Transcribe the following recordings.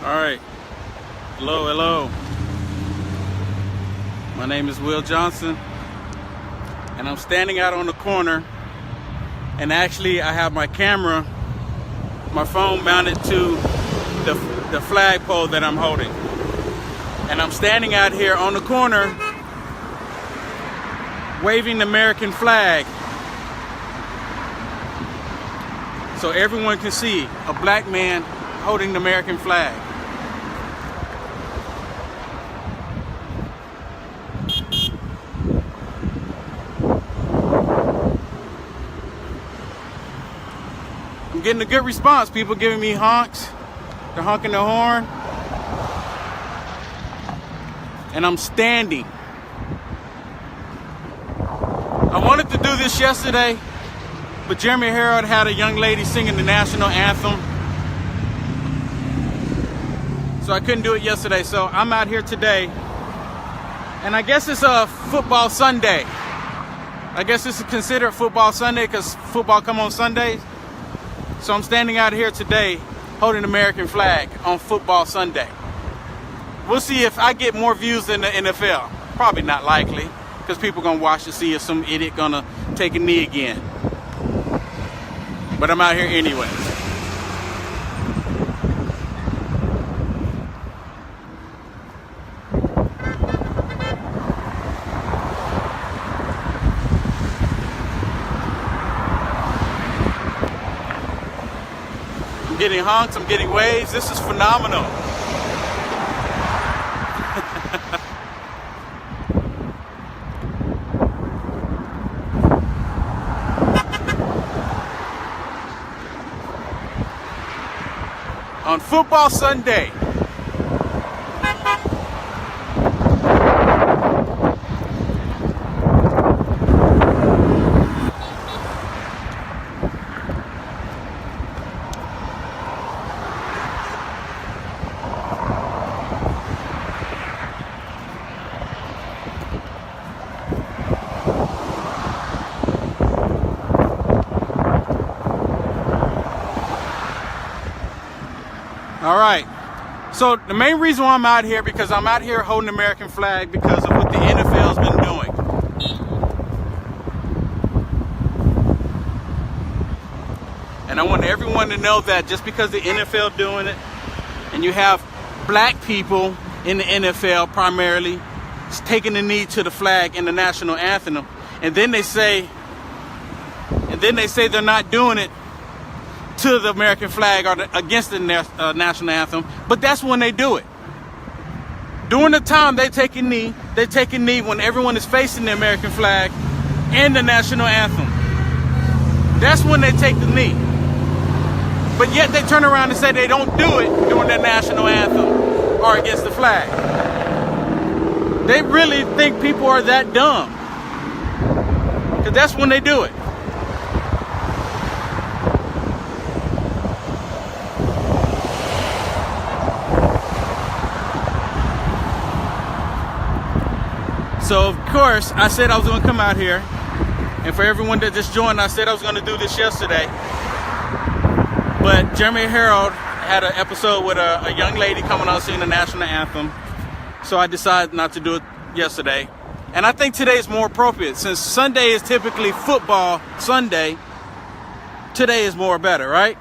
All right. Hello, hello. My name is Will Johnson, and I'm standing out on the corner, and actually I have my camera, my phone mounted to the flagpole that I'm holding. And I'm standing out here on the corner waving the American flag so everyone can see a black man holding the American flag. I'm getting a good response. People giving me honks. They're honking the horn. And I'm standing. I wanted to do this yesterday, but Jeremy Harold had a young lady singing the national anthem. So I couldn't do it yesterday. So I'm out here today. And I guess it's a football Sunday. I guess this is considered football Sunday because football come on Sundays. So I'm standing out here today holding the American flag on football Sunday. We'll see if I get more views than the NFL. Probably not likely, because people are going to watch to see if some idiot going to take a knee again. But I'm out here anyway. I'm getting honks, I'm getting waves. This is phenomenal. On football Sunday. All right, so the main reason why I'm out here, because I'm out here holding the American flag because of what the NFL's been doing. And I want everyone to know that just because the NFL doing it, and you have black people in the NFL primarily taking the knee to the flag in the national anthem, and then they say they're not doing it to the American flag or against the national anthem, but that's when they do it. During the time they take a knee when everyone is facing the American flag and the national anthem. That's when they take the knee. But yet they turn around and say they don't do it during the national anthem or against the flag. They really think people are that dumb, because that's when they do it. So of course, I said I was going to come out here, and for everyone that just joined, I said I was going to do this yesterday. But Jeremy Harold had an episode with a young lady coming on singing the national anthem, so I decided not to do it yesterday. And I think today is more appropriate, since Sunday is typically football Sunday. Today is more better, right?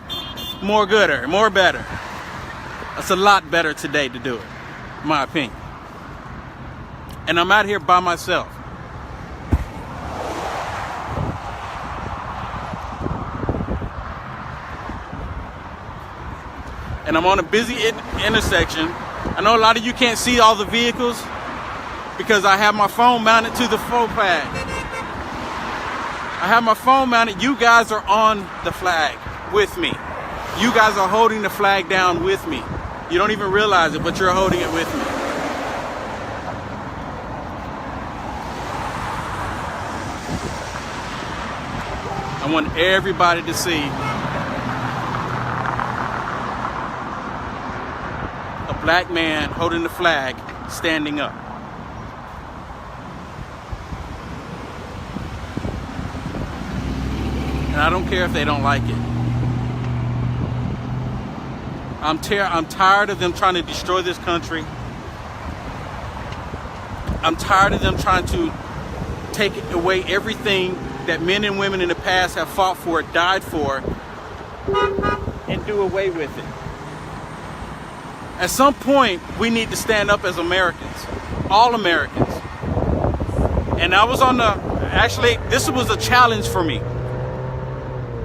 More gooder, more better. It's a lot better today to do it, in my opinion. And I'm out here by myself. And I'm on a busy intersection. I know a lot of you can't see all the vehicles because I have my phone mounted to the faux flag. I have my phone mounted. You guys are on the flag with me. You guys are holding the flag down with me. You don't even realize it, but you're holding it with me. I want everybody to see a black man holding the flag, standing up. And I don't care if they don't like it. I'm tired of them trying to destroy this country. I'm tired of them trying to take away everything that men and women in the past have fought for, died for, and do away with it. At some point, we need to stand up as Americans, all Americans. And I was actually, this was a challenge for me.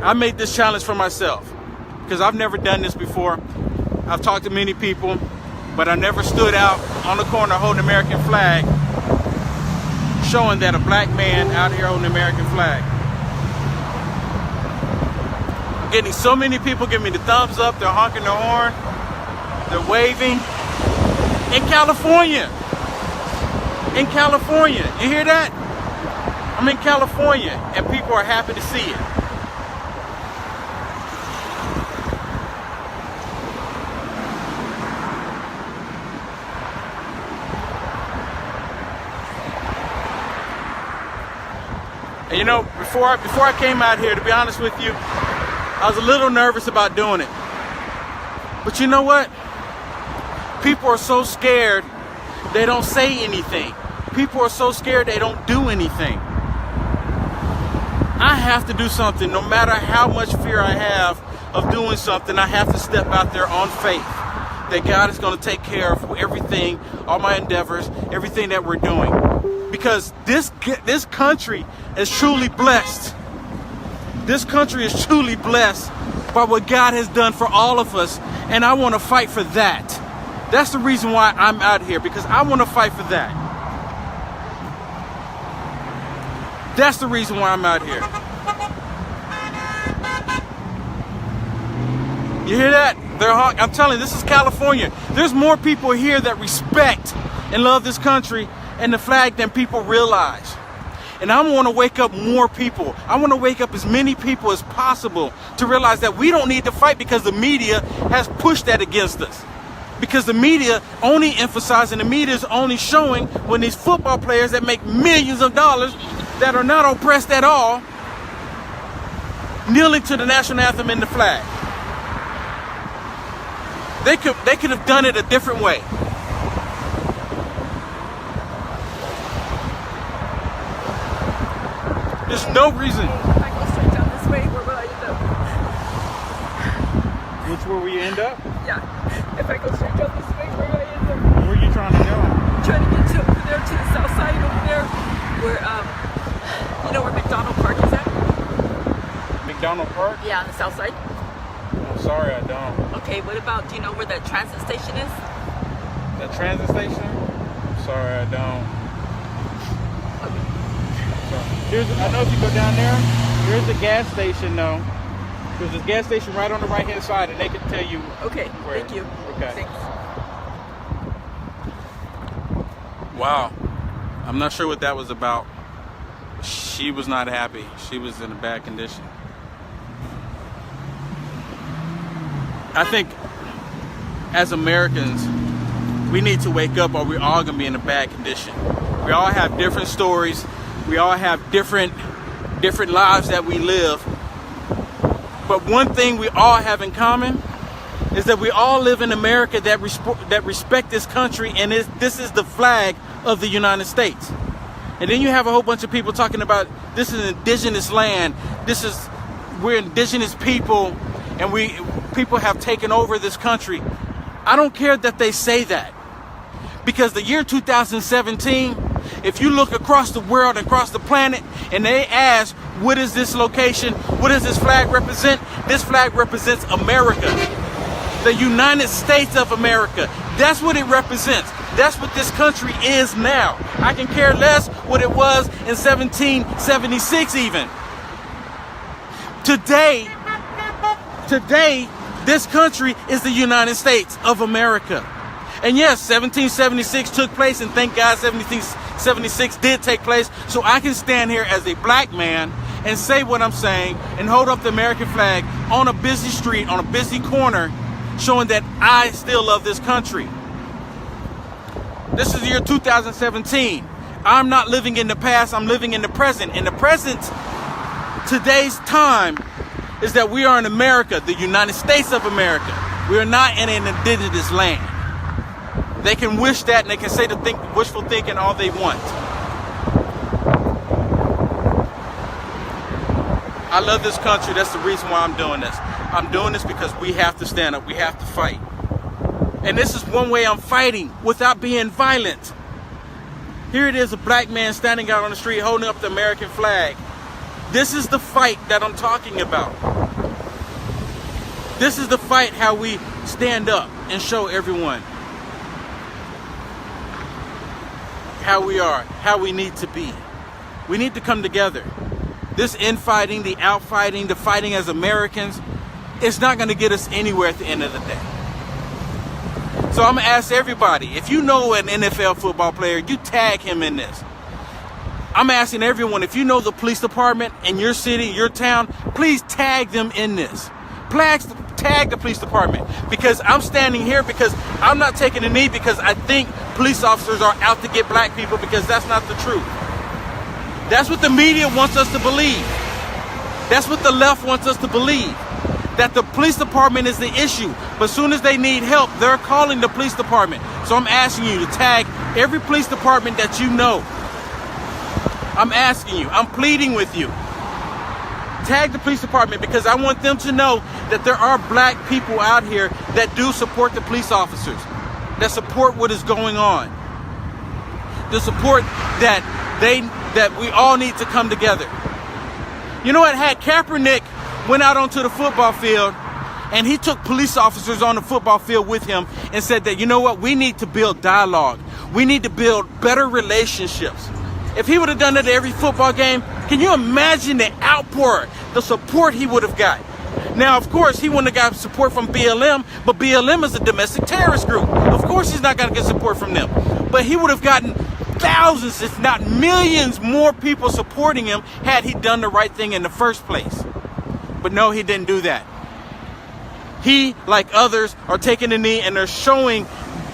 I made this challenge for myself because I've never done this before. I've talked to many people, but I never stood out on the corner holding the American flag, showing that a black man out here holding the American flag. I'm getting so many people giving me the thumbs up, they're honking their horn, they're waving. In California. In California. You hear that? I'm in California and people are happy to see it. And you know, before I came out here, to be honest with you, I was a little nervous about doing it. But you know what? People are so scared, they don't say anything. People are so scared, they don't do anything. I have to do something. No matter how much fear I have of doing something, I have to step out there on faith that God is going to take care of everything, all my endeavors, everything that we're doing. Because this country is truly blessed. This country is truly blessed by what God has done for all of us. And I want to fight for that. That's the reason why I'm out here, because I want to fight for that. That's the reason why I'm out here. You hear that? I'm telling you, this is California. There's more people here that respect and love this country and the flag than people realize. And I want to wake up more people. I want to wake up as many people as possible to realize that we don't need to fight because the media has pushed that against us. Because the media only emphasizing, the media is only showing when these football players that make millions of dollars that are not oppressed at all, kneeling to the national anthem and the flag. They could have done it a different way. There's no reason. If I go straight down this way, where will I end up? Which where will you end up? Yeah. If I go straight down this way, where will I end up? Where are you trying to go? I'm trying to get to over there, to the south side over there, where you know where McDonald Park is at? McDonald Park? Yeah, on the south side. I'm sorry, I don't. Okay, what about, do you know where the transit station is? The transit station? I'm sorry, I don't. I know if you go down there, there's a gas station though. There's a gas station right on the right hand side and they can tell you. Okay, where. thank you. Okay. Thanks. Wow. I'm not sure what that was about. She was not happy. She was in a bad condition. I think as Americans, we need to wake up or we're all gonna be in a bad condition. We all have different stories. We all have different lives that we live. But one thing we all have in common is that we all live in America that respect this country, and this is the flag of the United States. And then you have a whole bunch of people talking about this is indigenous land. We're indigenous people, and people have taken over this country. I don't care that they say that, because the year 2017. If you look across the world, across the planet, and they ask, what is this location? What does this flag represent? This flag represents America. The United States of America. That's what it represents. That's what this country is now. I can care less what it was in 1776 even. Today, this country is the United States of America. And yes, 1776 took place, and thank God 1776 did take place, so I can stand here as a black man and say what I'm saying and hold up the American flag on a busy street, on a busy corner, showing that I still love this country. This is the year 2017. I'm not living in the past, I'm living in the present. In the present, today's time is that we are in America, the United States of America. We are not in an indigenous land. They can wish that and they can say wishful thinking all they want. I love this country. That's the reason why I'm doing this. I'm doing this because we have to stand up. We have to fight. And this is one way I'm fighting without being violent. Here it is, a black man standing out on the street holding up the American flag. This is the fight that I'm talking about. This is the fight, how we stand up and show everyone how we are, how we need to be. We need to come together. This infighting, the outfighting, the fighting as Americans, it's not going to get us anywhere at the end of the day. So I'm going to ask everybody, if you know an NFL football player, you tag him in this. I'm asking everyone, if you know the police department in your city, your town, please tag them in this. Tag the police department, because I'm standing here because I'm not taking a knee because I think police officers are out to get black people, because that's not the truth. That's what the media wants us to believe. That's what the left wants us to believe, that the police department is the issue. But as soon as they need help, they're calling the police department. So I'm asking you to tag every police department that you know. I'm asking you, I'm pleading with you. Tag the police department, because I want them to know that there are black people out here that do support the police officers, that support what is going on, the support that we all need to come together. You know what? Had Kaepernick went out onto the football field and he took police officers on the football field with him and said that, you know what, we need to build dialogue. We need to build better relationships. If he would have done that at every football game, can you imagine the outpour, the support he would have got? Now, of course, he wouldn't have got support from BLM, but BLM is a domestic terrorist group. Of course, he's not going to get support from them. But he would have gotten thousands, if not millions, more people supporting him had he done the right thing in the first place. But no, he didn't do that. He, like others, are taking the knee, and they're showing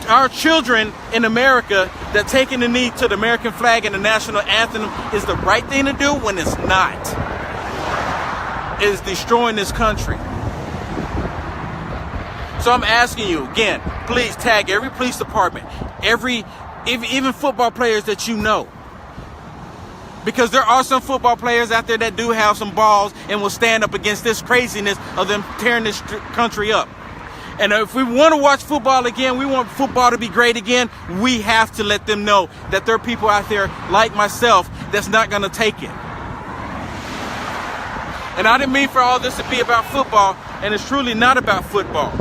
our children in America that taking the knee to the American flag and the national anthem is the right thing to do, when it's not. It is destroying this country. So I'm asking you again, please tag every police department, even football players that you know. Because there are some football players out there that do have some balls and will stand up against this craziness of them tearing this country up. And if we want to watch football again, we want football to be great again, we have to let them know that there are people out there like myself that's not going to take it. And I didn't mean for all this to be about football, and it's truly not about football.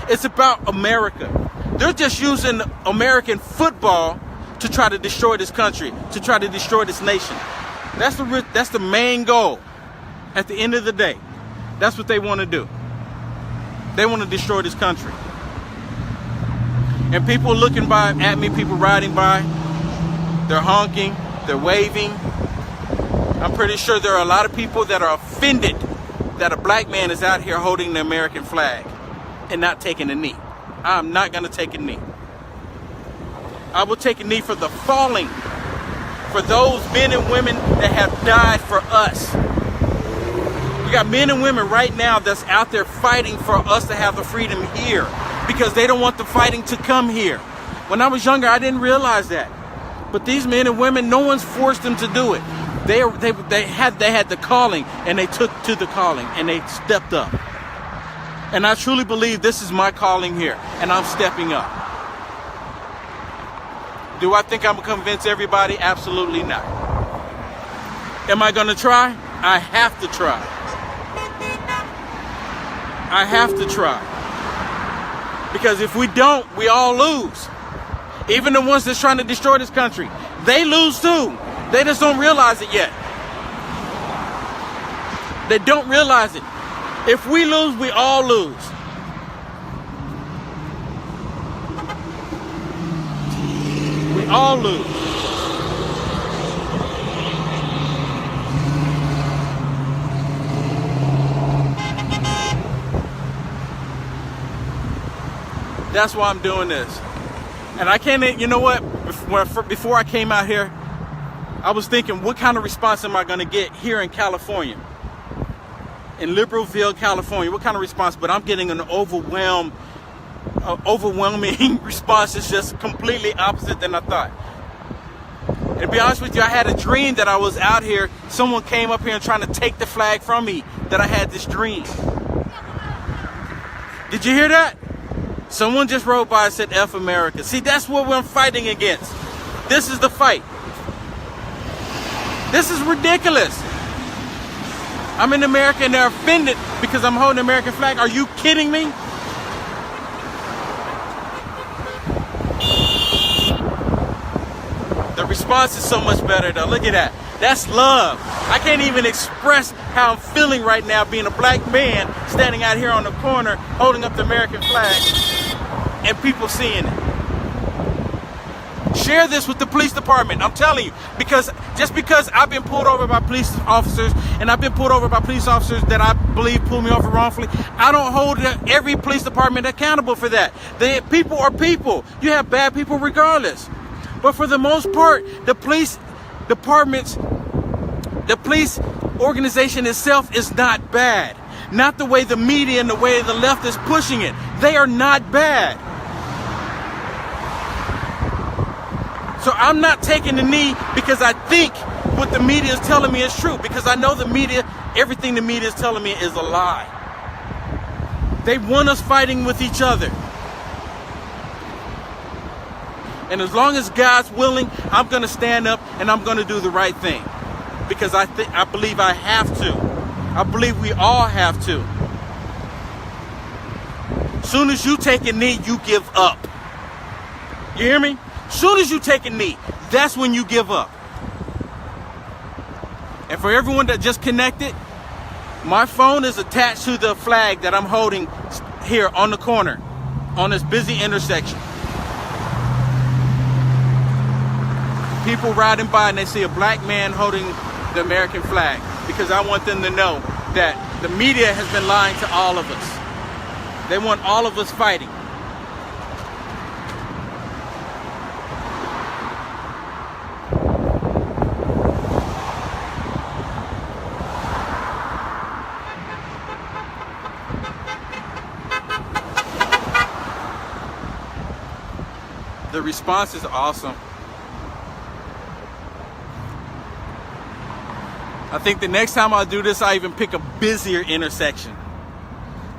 It's about America. They're just using American football to try to destroy this country, to try to destroy this nation. That's the main goal. At the end of the day, that's what they want to do. They want to destroy this country. And people looking at me, people riding by, they're honking, they're waving. I'm pretty sure there are a lot of people that are offended that a black man is out here holding the American flag and not taking a knee. I'm not going to take a knee. I will take a knee for the falling, for those men and women that have died for us. We got men and women right now that's out there fighting for us to have the freedom here, because they don't want the fighting to come here. When I was younger, I didn't realize that. But these men and women, no one's forced them to do it. They had the calling, and they took to the calling, and they stepped up. And I truly believe this is my calling here, and I'm stepping up. Do I think I'm going to convince everybody? Absolutely not. Am I going to try? I have to try. I have to try. Because if we don't, we all lose. Even the ones that's trying to destroy this country, they lose too. They just don't realize it yet. They don't realize it. If we lose, we all lose. We all lose. That's why I'm doing this. And I can't, you know what? Before I came out here, I was thinking, what kind of response am I going to get here in California? in Liberalville, California. What kind of response? But I'm getting an overwhelming response. It's just completely opposite than I thought. And to be honest with you, I had a dream that I was out here. Someone came up here and trying to take the flag from me, that I had this dream. Did you hear that? Someone just rode by and said, F America. See, that's what we're fighting against. This is the fight. This is ridiculous. I'm in America and they're offended because I'm holding the American flag. Are you kidding me? The response is so much better though. Look at that. That's love. I can't even express how I'm feeling right now being a black man standing out here on the corner holding up the American flag and people seeing it. Share this with the police department. I'm telling you, because just because I've been pulled over by police officers and I've been pulled over by police officers that I believe pulled me over wrongfully, I don't hold every police department accountable for that. The people are people. You have bad people regardless. But for the most part, the police departments, the police organization itself is not bad. Not the way the media and the way the left is pushing it. They are not bad. So I'm not taking the knee because I think what the media is telling me is true. Because I know the media, everything the media is telling me is a lie. They want us fighting with each other. And as long as God's willing, I'm going to stand up and I'm going to do the right thing. Because I believe I have to. I believe we all have to. Soon as you take a knee, you give up. You hear me? Soon as you take a knee, that's when you give up. And for everyone that just connected, my phone is attached to the flag that I'm holding here on the corner, on this busy intersection. People riding by and they see a black man holding the American flag, because I want them to know that the media has been lying to all of us. They want all of us fighting. The response is awesome. I think the next time I do this, I even pick a busier intersection.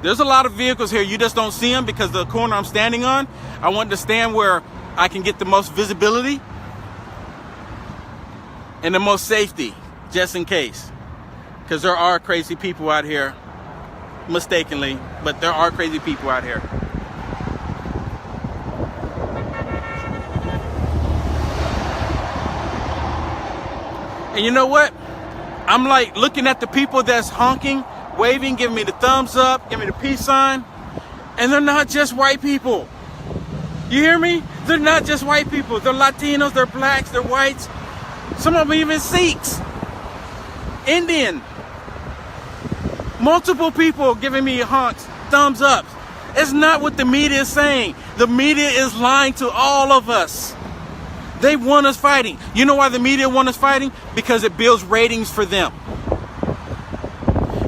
There's a lot of vehicles here. You just don't see them because the corner I'm standing on, I want to stand where I can get the most visibility and the most safety, just in case. Because there are crazy people out here, mistakenly, but there are crazy people out here. And you know what? I'm like looking at the people that's honking, waving, giving me the thumbs up, giving me the peace sign. And they're not just white people. You hear me? They're not just white people. They're Latinos, they're blacks, they're whites. Some of them even Sikhs, Indian. Multiple people giving me honks, thumbs up. It's not what the media is saying. The media is lying to all of us. They want us fighting. You know why the media want us fighting? Because it builds ratings for them.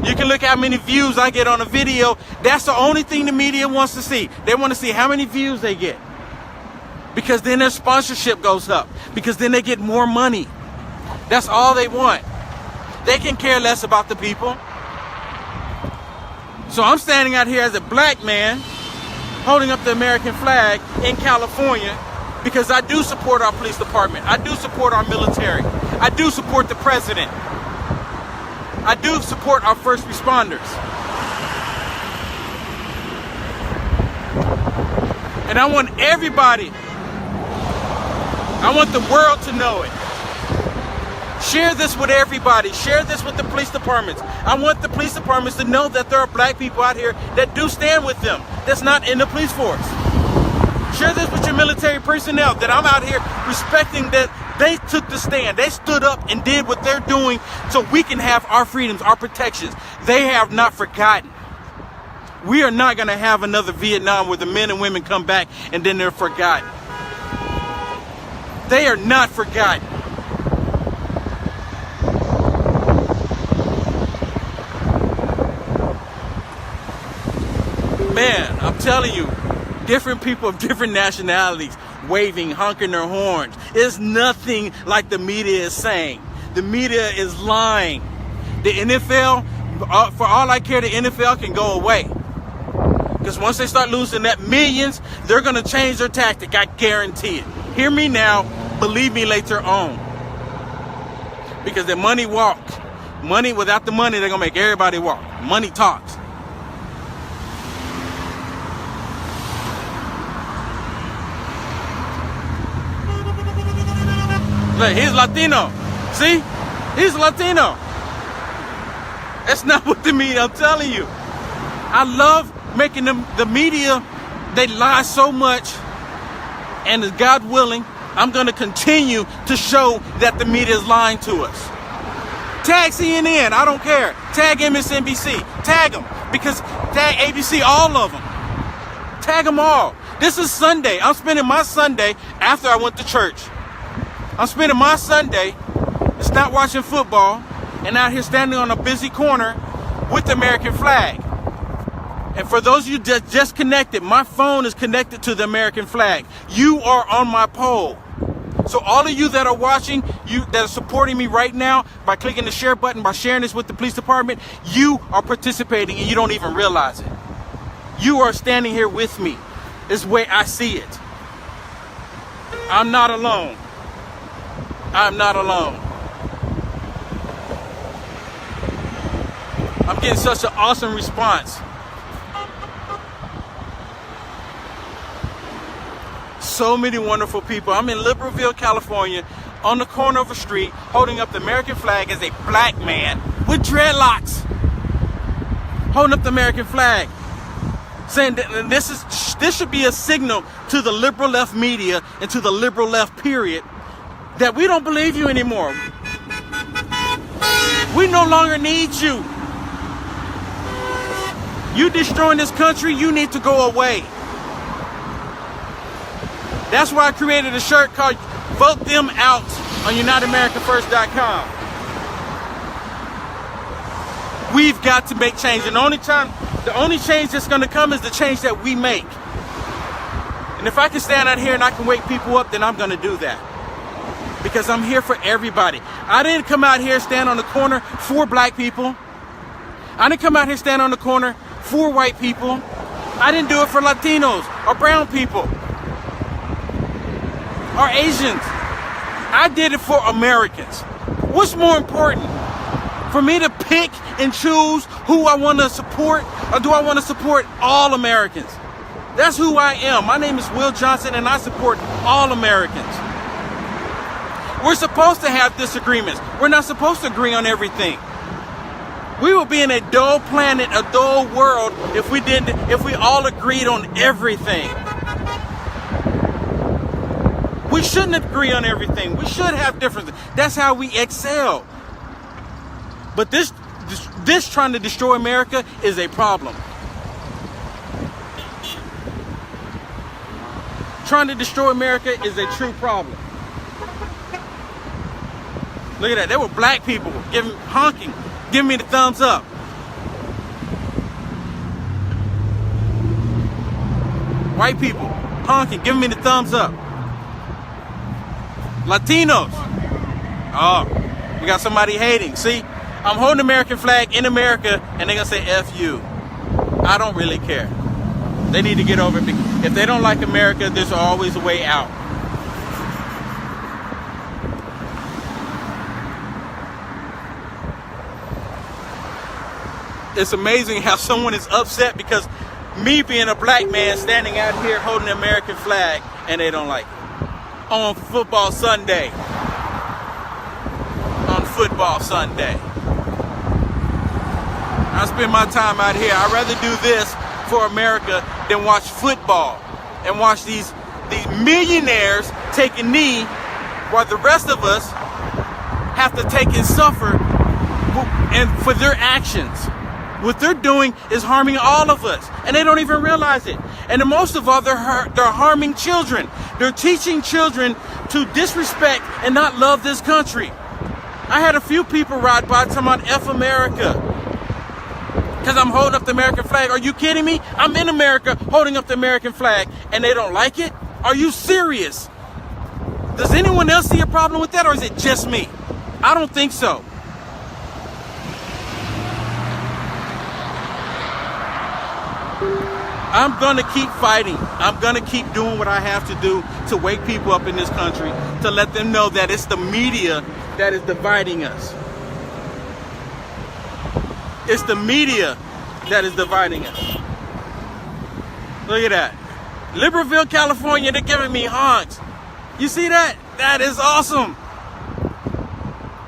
You can look how many views I get on a video. That's the only thing the media wants to see. They want to see how many views they get. Because then their sponsorship goes up. Because then they get more money. That's all they want. They can care less about the people. So I'm standing out here as a black man holding up the American flag in California, because I do support our police department. I do support our military. I do support the president. I do support our first responders. And I want everybody, I want the world to know it. Share this with everybody. Share this with the police departments. I want the police departments to know that there are black people out here that do stand with them, that's not in the police force. Share this with your military personnel, that I'm out here respecting that they took the stand. They stood up and did what they're doing so we can have our freedoms, our protections. They have not forgotten. We are not going to have another Vietnam where the men and women come back and then they're forgotten. They are not forgotten. Man, I'm telling you, different people of different nationalities waving, honking their horns. It's nothing like the media is saying. The media is lying. The NFL, for all I care, the NFL can go away. Because once they start losing that millions, they're going to change their tactic. I guarantee it. Hear me now. Believe me later on. Because the money walks. Money, without the money, they're going to make everybody walk. Money talks. Look, he's Latino. See? He's Latino. That's not what the media, I'm telling you. I love making the media, they lie so much. And as God willing, I'm going to continue to show that the media is lying to us. Tag CNN, I don't care. Tag MSNBC, tag them. Because tag ABC, all of them. Tag them all. This is Sunday. I'm spending my Sunday after I went to church. I'm spending my Sunday, it's not watching football, and out here standing on a busy corner with the American flag. And for those of you that just connected, my phone is connected to the American flag. You are on my pole. So all of you that are watching, you that are supporting me right now by clicking the share button, by sharing this with the police department, you are participating and you don't even realize it. You are standing here with me. This is the way I see it. I'm not alone. I'm not alone. I'm getting such an awesome response. So many wonderful people. I'm in Liberalville, California, on the corner of a street, holding up the American flag as a black man with dreadlocks, holding up the American flag, saying that this should be a signal to the liberal left media and to the liberal left period that we don't believe you anymore. We no longer need you. You destroying this country, you need to go away. That's why I created a shirt called Vote Them Out on UnitedAmericaFirst.com. We've got to make change. And the only change that's going to come is the change that we make. And if I can stand out here and I can wake people up, then I'm going to do that. Because I'm here for everybody. I didn't come out here stand on the corner for black people. I didn't come out here stand on the corner for white people. I didn't do it for Latinos or brown people or Asians. I did it for Americans. What's more important? For me to pick and choose who I want to support, or do I want to support all Americans? That's who I am. My name is Will Johnson and I support all Americans. We're supposed to have disagreements. We're not supposed to agree on everything. We would be in a dull planet, a dull world if we all agreed on everything. We shouldn't agree on everything. We should have differences. That's how we excel. But this trying to destroy America is a problem. Trying to destroy America is a true problem. Look at that. There were black people honking, giving me the thumbs up. White people honking, giving me the thumbs up. Latinos. Oh, we got somebody hating. See, I'm holding the American flag in America and they're going to say F you. I don't really care. They need to get over it. If they don't like America, there's always a way out. It's amazing how someone is upset because me being a black man standing out here holding the American flag and they don't like it. On football Sunday. On football Sunday. I spend my time out here. I'd rather do this for America than watch football and watch these millionaires take a knee while the rest of us have to take and suffer and for their actions. What they're doing is harming all of us, and they don't even realize it. And most of all, they're harming children. They're teaching children to disrespect and not love this country. I had a few people ride by talking about F America. Because I'm holding up the American flag. Are you kidding me? I'm in America holding up the American flag and they don't like it? Are you serious? Does anyone else see a problem with that, or is it just me? I don't think so. I'm gonna keep fighting. I'm gonna keep doing what I have to do to wake people up in this country, to let them know that it's the media that is dividing us. It's the media that is dividing us. Look at that. Liberalville, California, they're giving me honks. You see that? That is awesome.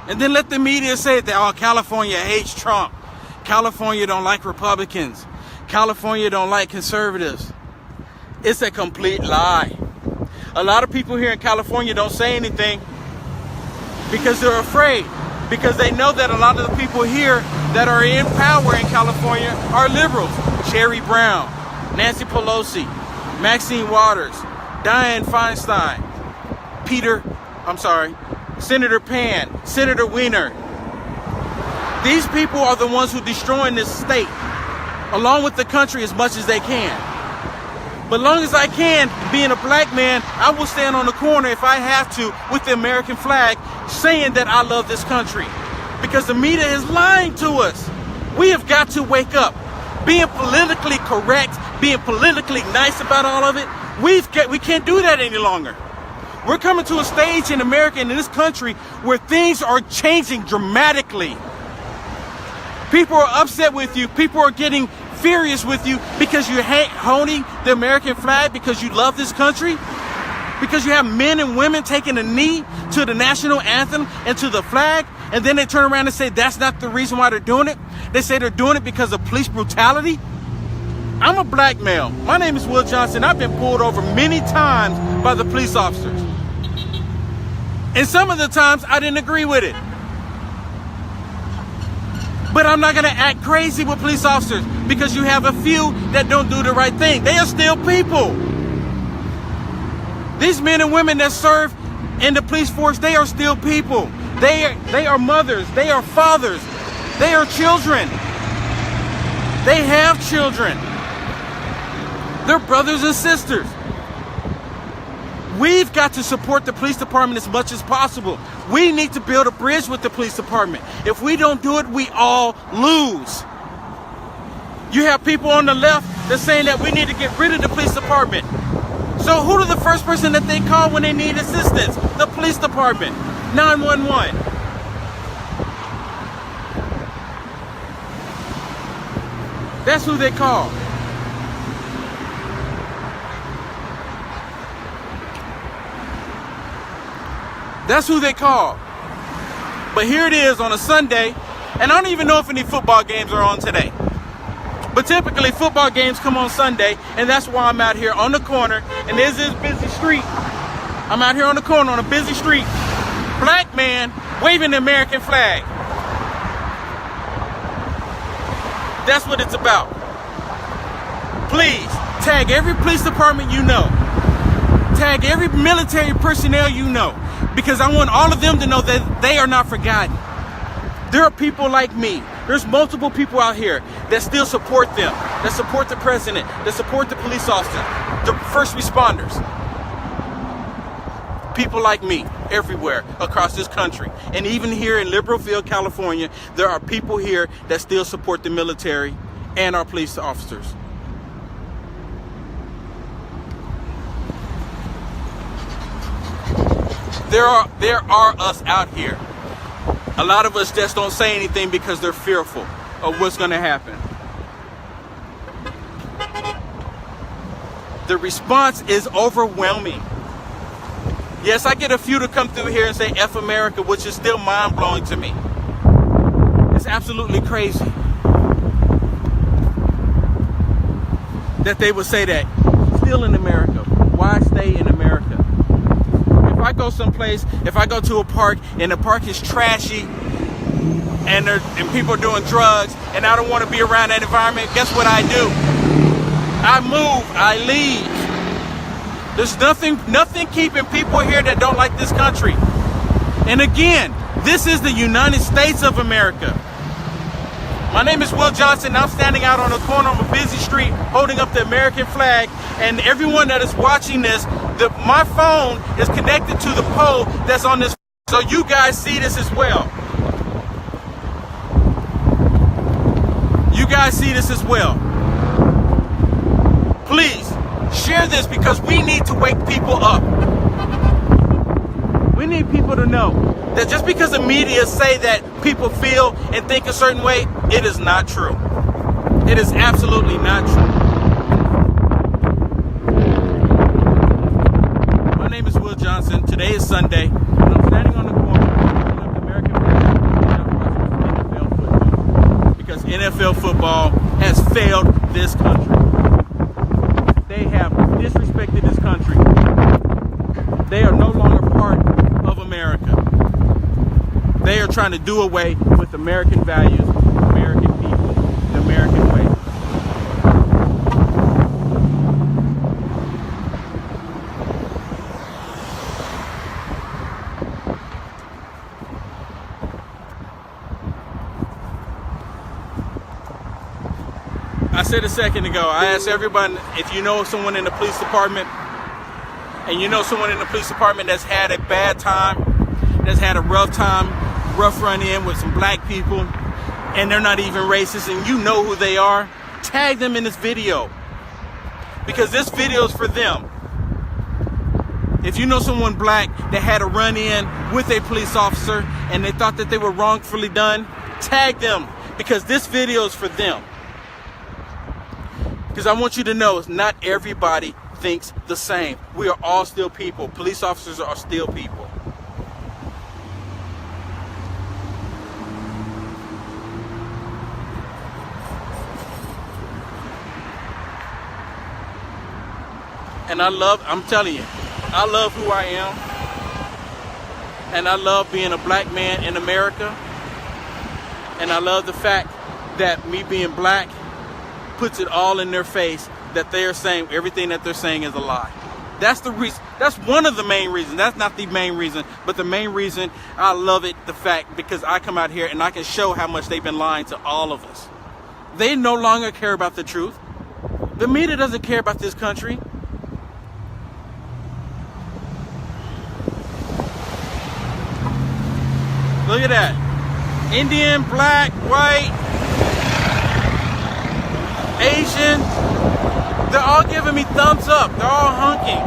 And then let the media say that, oh, California hates Trump. California don't like Republicans. California don't like conservatives. It's a complete lie. A lot of people here in California don't say anything because they're afraid. Because they know that a lot of the people here that are in power in California are liberals. Cherry Brown, Nancy Pelosi, Maxine Waters, Dianne Feinstein, Senator Pan, Senator Weiner. These people are the ones who are destroying this state, along with the country, as much as they can. But long as I can, being a black man, I will stand on the corner if I have to with the American flag, saying that I love this country. Because the media is lying to us. We have got to wake up. Being politically correct, being politically nice about all of it, we can't do that any longer. We're coming to a stage in America and in this country where things are changing dramatically. People are upset with you. People are getting furious with you because you're holding the American flag, because you love this country, because you have men and women taking a knee to the national anthem and to the flag, and then they turn around and say that's not the reason why they're doing it. They say they're doing it because of police brutality. I'm a black male. My name is Will Johnson. I've been pulled over many times by the police officers. And some of the times I didn't agree with it. But I'm not going to act crazy with police officers because you have a few that don't do the right thing. They are still people. These men and women that serve in the police force, they are still people. They are mothers. They are fathers. They are children. They have children. They're brothers and sisters. We've got to support the police department as much as possible. We need to build a bridge with the police department. If we don't do it, we all lose. You have people on the left that's saying that we need to get rid of the police department. So who is the first person that they call when they need assistance? The police department. 911. That's who they call. That's who they call. But here it is on a Sunday, and I don't even know if any football games are on today. But typically football games come on Sunday, and that's why I'm out here on the corner, and there's this busy street. I'm out here on the corner on a busy street. Black man waving the American flag. That's what it's about. Please, tag every police department you know. Tag every military personnel you know. Because I want all of them to know that they are not forgotten. There are people like me. There's multiple people out here that still support them, that support the president, that support the police officer, the first responders. People like me everywhere across this country. And even here in Liberalville, California, there are people here that still support the military and our police officers. There are us out here. A lot of us just don't say anything because they're fearful of what's going to happen. The response is overwhelming. Yes, I get a few to come through here and say F America, which is still mind-blowing to me. It's absolutely crazy that they would say that. Still in America. Why stay in America? If I go someplace, if I go to a park and the park is trashy and people are doing drugs and I don't want to be around that environment, guess what I do? I move, I leave. There's nothing keeping people here that don't like this country. And again, this is the United States of America. My name is Will Johnson. I'm standing out on the corner of a busy street holding up the American flag. And everyone that is watching this, my phone is connected to the pole that's on this. So you guys see this as well. You guys see this as well. Please share this because we need to wake people up. We need people to know that just because the media say that people feel and think a certain way, it is not true. It is absolutely not true. My name is Will Johnson. Today is Sunday, and I'm standing on the corner of the American NFL football because NFL football has failed this country. They have disrespected this country. They are no longer part of America. They are trying to do away with American values, American people, the American way. I said a second ago, I asked everybody if you know someone in the police department, and you know someone in the police department that's had a bad time, that's had a rough time, rough run in with some black people, and they're not even racist, and you know who they are, tag them in this video. Because this video is for them. If you know someone black that had a run in with a police officer and they thought that they were wrongfully done, tag them, because this video is for them. Because I want you to know, not everybody thinks the same. We are all still people. Police officers are still people. And I'm telling you, I love who I am. And I love being a black man in America. And I love the fact that me being black puts it all in their face that they are saying everything that they're saying is a lie. That's the reason. That's one of the main reasons. That's not the main reason, but the main reason I love it, the fact, because I come out here and I can show how much they've been lying to all of us. They no longer care about the truth. The media doesn't care about this country. Look at that. Indian, black, white, Asian, they're all giving me thumbs up. They're all honking.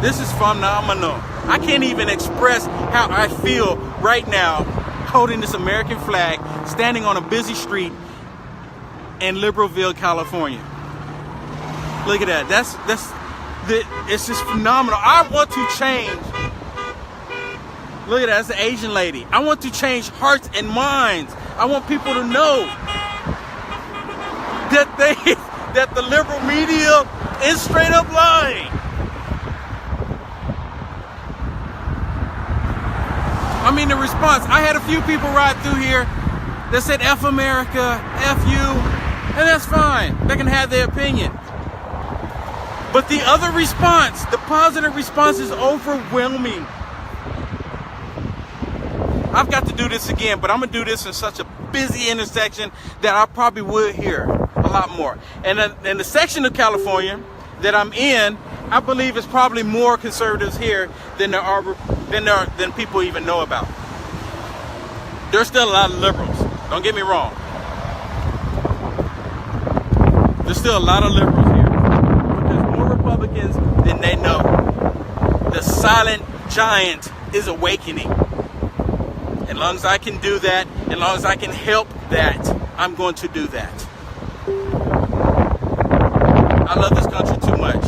This is phenomenal. I can't even express how I feel right now holding this American flag, standing on a busy street in Liberalville, California. Look at that. It's just phenomenal. I want to change. Look at that, that's an Asian lady. I want to change hearts and minds. I want people to know that the liberal media is straight up lying. I mean, the response, I had a few people ride through here that said F America, F you, and that's fine. They can have their opinion. But the other response, the positive response, is overwhelming. I've got to do this again, but I'm going to do this in such a busy intersection that I probably would hear a lot more. And in the section of California that I'm in, I believe it's probably more conservatives here than than people even know about. There's still a lot of liberals. Don't get me wrong. There's still a lot of liberals here. But there's more Republicans than they know. The silent giant is awakening. As long as I can do that, as long as I can help that, I'm going to do that. I love this country too much.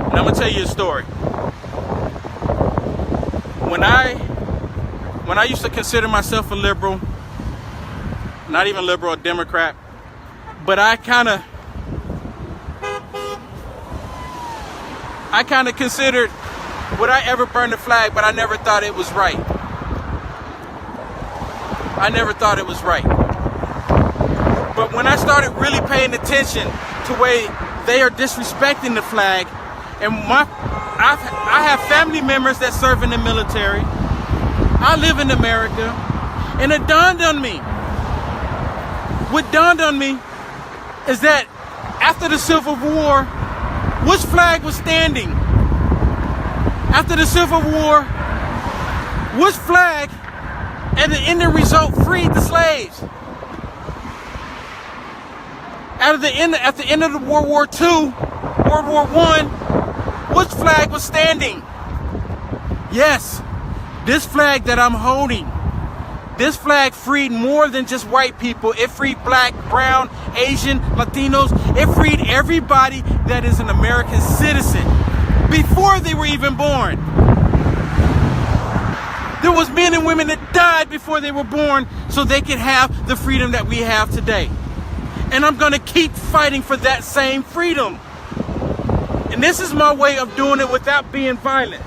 And I'm going to tell you a story. When I used to consider myself a liberal, not even liberal, a Democrat, but I kind of considered, would I ever burn the flag, but I never thought it was right. I never thought it was right. But when I started really paying attention to the way they are disrespecting the flag, And I have family members that serve in the military. I live in America. And it dawned on me. What dawned on me is that after the Civil War, which flag was standing? After the Civil War, which flag at the ending result freed the slaves? At the end of the World War II, World War I, which flag was standing? Yes, this flag that I'm holding. This flag freed more than just white people. It freed black, brown, Asian, Latinos. It freed everybody that is an American citizen before they were even born. There was men and women that died before they were born so they could have the freedom that we have today. And I'm going to keep fighting for that same freedom. And this is my way of doing it without being violent.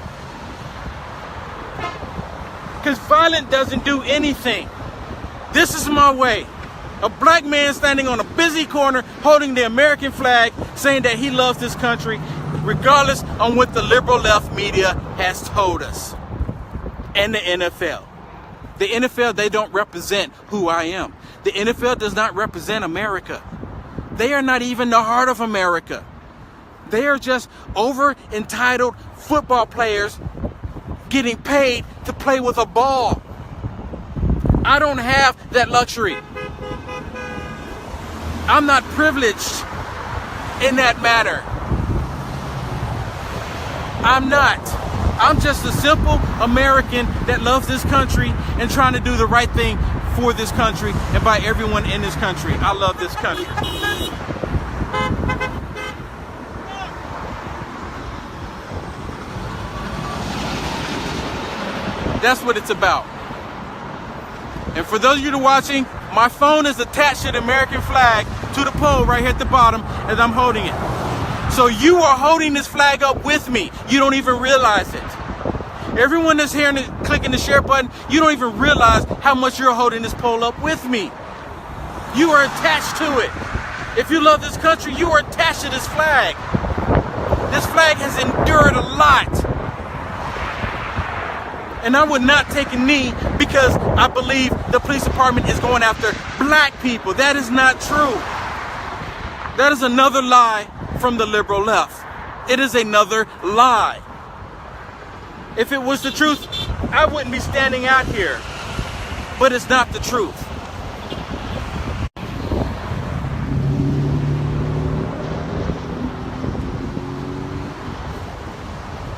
Because violence doesn't do anything. This is my way. A black man standing on a busy corner holding the American flag, saying that he loves this country, regardless on what the liberal left media has told us. And the NFL. The NFL, they don't represent who I am. The NFL does not represent America. They are not even the heart of America. They are just over-entitled football players getting paid to play with a ball. I don't have that luxury. I'm not privileged in that matter. I'm not. I'm just a simple American that loves this country and trying to do the right thing for this country and by everyone in this country. I love this country. That's what it's about. And for those of you that are watching, my phone is attached to the American flag to the pole right here at the bottom as I'm holding it. So you are holding this flag up with me. You don't even realize it. Everyone that's here and clicking the share button, you don't even realize how much you're holding this pole up with me. You are attached to it. If you love this country, you are attached to this flag. This flag has endured a lot. And I would not take a knee because I believe the police department is going after black people. That is not true. That is another lie from the liberal left. It is another lie. If it was the truth, I wouldn't be standing out here. But it's not the truth.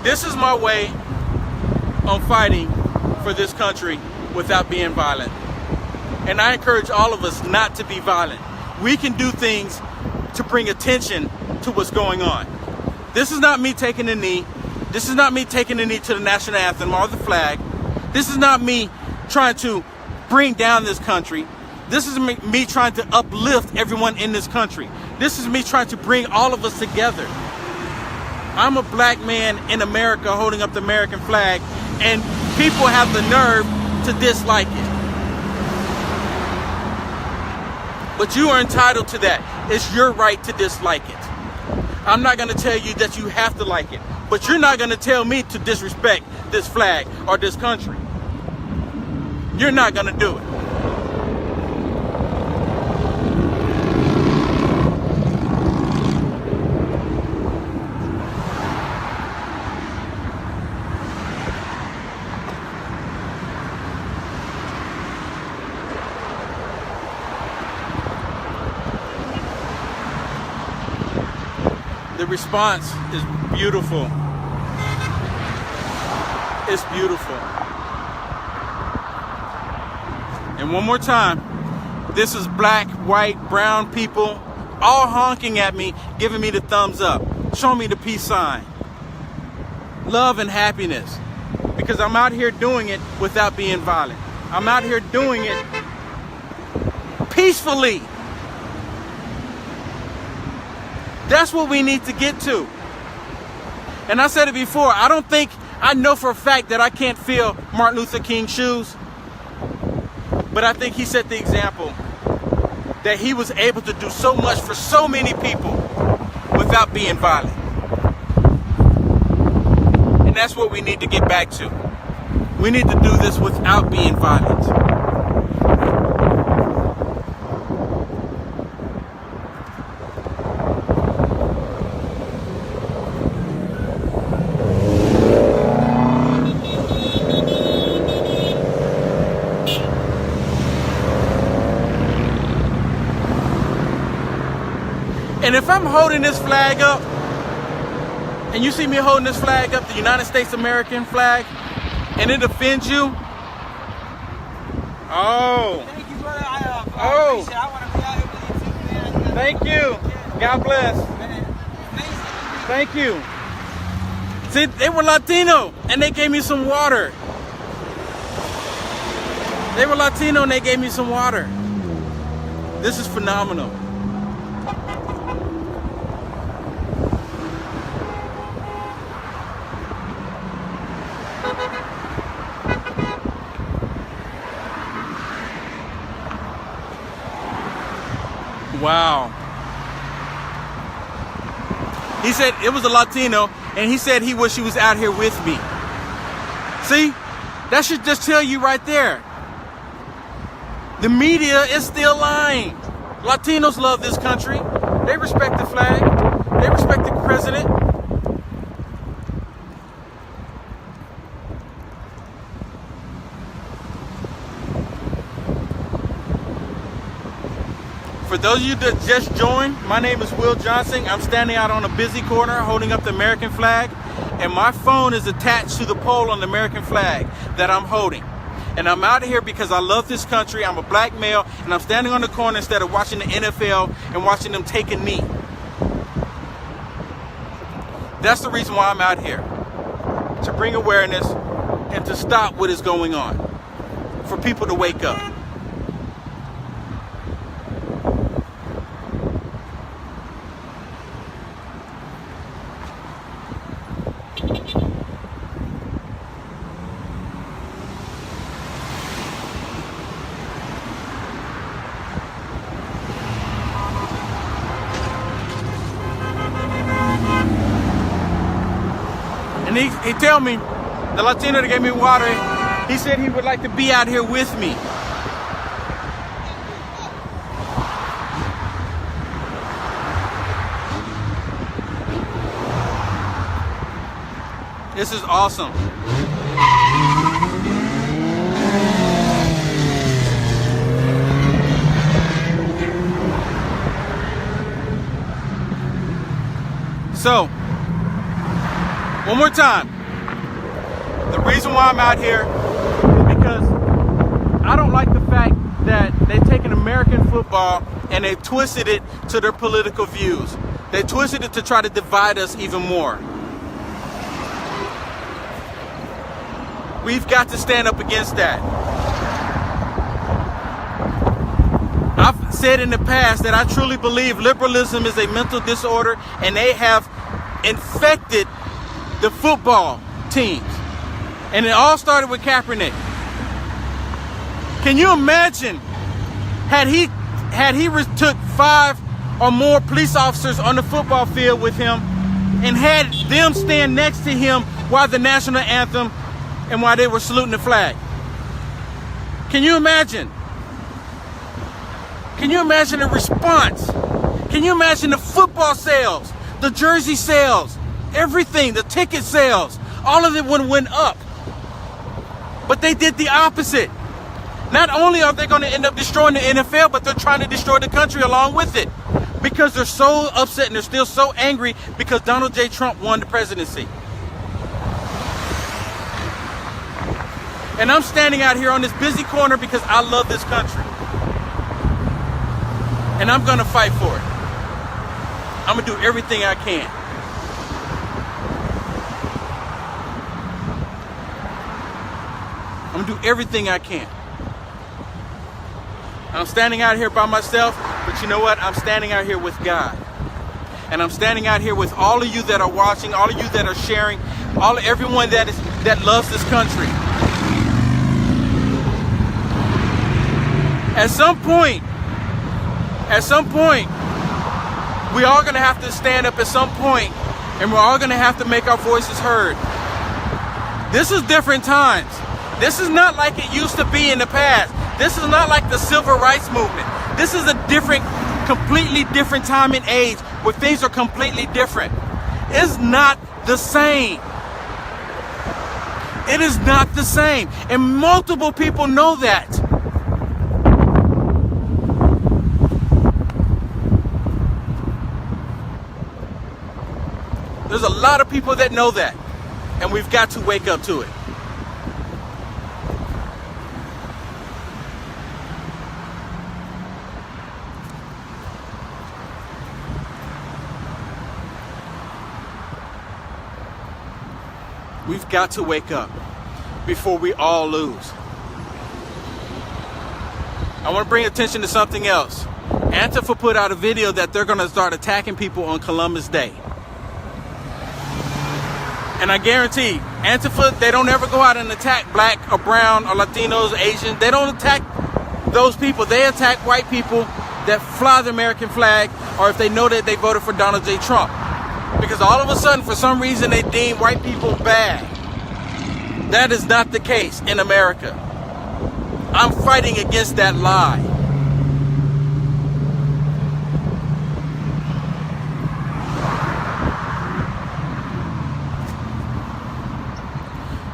This is my way on fighting for this country without being violent. And I encourage all of us not to be violent. We can do things to bring attention to what's going on. This is not me taking a knee. This is not me taking a knee to the national anthem or the flag. This is not me trying to bring down this country. This is me trying to uplift everyone in this country. This is me trying to bring all of us together. I'm a black man in America holding up the American flag, and people have the nerve to dislike it. But you are entitled to that. It's your right to dislike it. I'm not going to tell you that you have to like it, but you're not going to tell me to disrespect this flag or this country. You're not going to do it. The response is beautiful. It's beautiful. And one more time, this is black, white, brown people all honking at me, giving me the thumbs up, showing me the peace sign. Love and happiness. Because I'm out here doing it without being violent. I'm out here doing it peacefully. That's what we need to get to. And I said it before, I know for a fact that I can't fill Martin Luther King's shoes. But I think he set the example that he was able to do so much for so many people without being violent. that's what we need to get back to. We need to do this without being violent. And if I'm holding this flag up, and you see me holding this flag up, the United States American flag, and it offends you, oh, Thank you, brother. I Oh. appreciate it. I want to be out here with you too, man. thank you. God bless. Man, amazing. Thank you. See, they were Latino, and they gave me some water. They were Latino, and they gave me some water. This is phenomenal. Wow. He said it was a Latino, and he said he wished he was out here with me. See? That should just tell you right there. The media is still lying. Latinos love this country. They respect the flag. They respect the president. For those of you that just joined, my name is Will Johnson. I'm standing out on a busy corner holding up the American flag, and my phone is attached to the pole on the American flag that I'm holding. And I'm out here because I love this country. I'm a black male, and I'm standing on the corner instead of watching the NFL and watching them take a knee. That's the reason why I'm out here, to bring awareness and to stop what is going on, for people to wake up. And he tell me, the Latino that gave me water, he said he would like to be out here with me. This is awesome. So, one more time. The reason why I'm out here is because I don't like the fact that they've taken American football and they've twisted it to their political views. They twisted it to try to divide us even more. We've got to stand up against that. I've said in the past that I truly believe liberalism is a mental disorder, and they have infected the football teams. And it all started with Kaepernick. Can you imagine had he took 5 or more police officers on the football field with him and had them stand next to him while the national anthem and while they were saluting the flag? Can you imagine? Can you imagine the response? Can you imagine the football sales, the jersey sales, everything, the ticket sales, all of it went up. But they did the opposite. Not only are they going to end up destroying the NFL, but they're trying to destroy the country along with it, because they're so upset and they're still so angry because Donald J. Trump won the presidency. And I'm standing out here on this busy corner because I love this country. And I'm going to fight for it. I'm going to do everything I can. I'm going to do everything I can. I'm standing out here by myself, but you know what? I'm standing out here with God. And I'm standing out here with all of you that are watching, all of you that are sharing, everyone that loves this country. At some point, we are going to have to stand up at some point, and we're all going to have to make our voices heard. This is different times. This is not like it used to be in the past. This is not like the civil rights movement. This is a different, completely different time and age where things are completely different. It's not the same. It is not the same. And multiple people know that. There's a lot of people that know that. And we've got to wake up to it. We've got to wake up before we all lose. I want to bring attention to something else. Antifa put out a video that they're going to start attacking people on Columbus Day. And I guarantee, Antifa, they don't ever go out and attack black or brown or Latinos or Asians. They don't attack those people. They attack white people that fly the American flag, or if they know that they voted for Donald J. Trump. Because all of a sudden, for some reason, they deem white people bad. That is not the case in America. I'm fighting against that lie.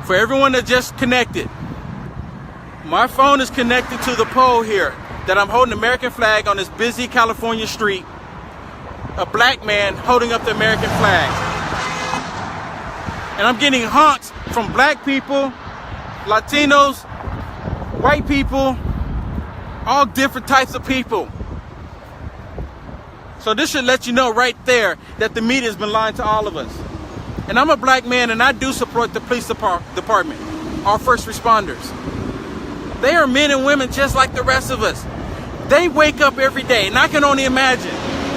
For everyone that just connected, my phone is connected to the pole here that I'm holding the American flag on this busy California street. A black man holding up the American flag. And I'm getting honks from black people, Latinos, white people, all different types of people. So this should let you know right there that the media has been lying to all of us. And I'm a black man, and I do support the police department, our first responders. They are men and women just like the rest of us. They wake up every day, and I can only imagine.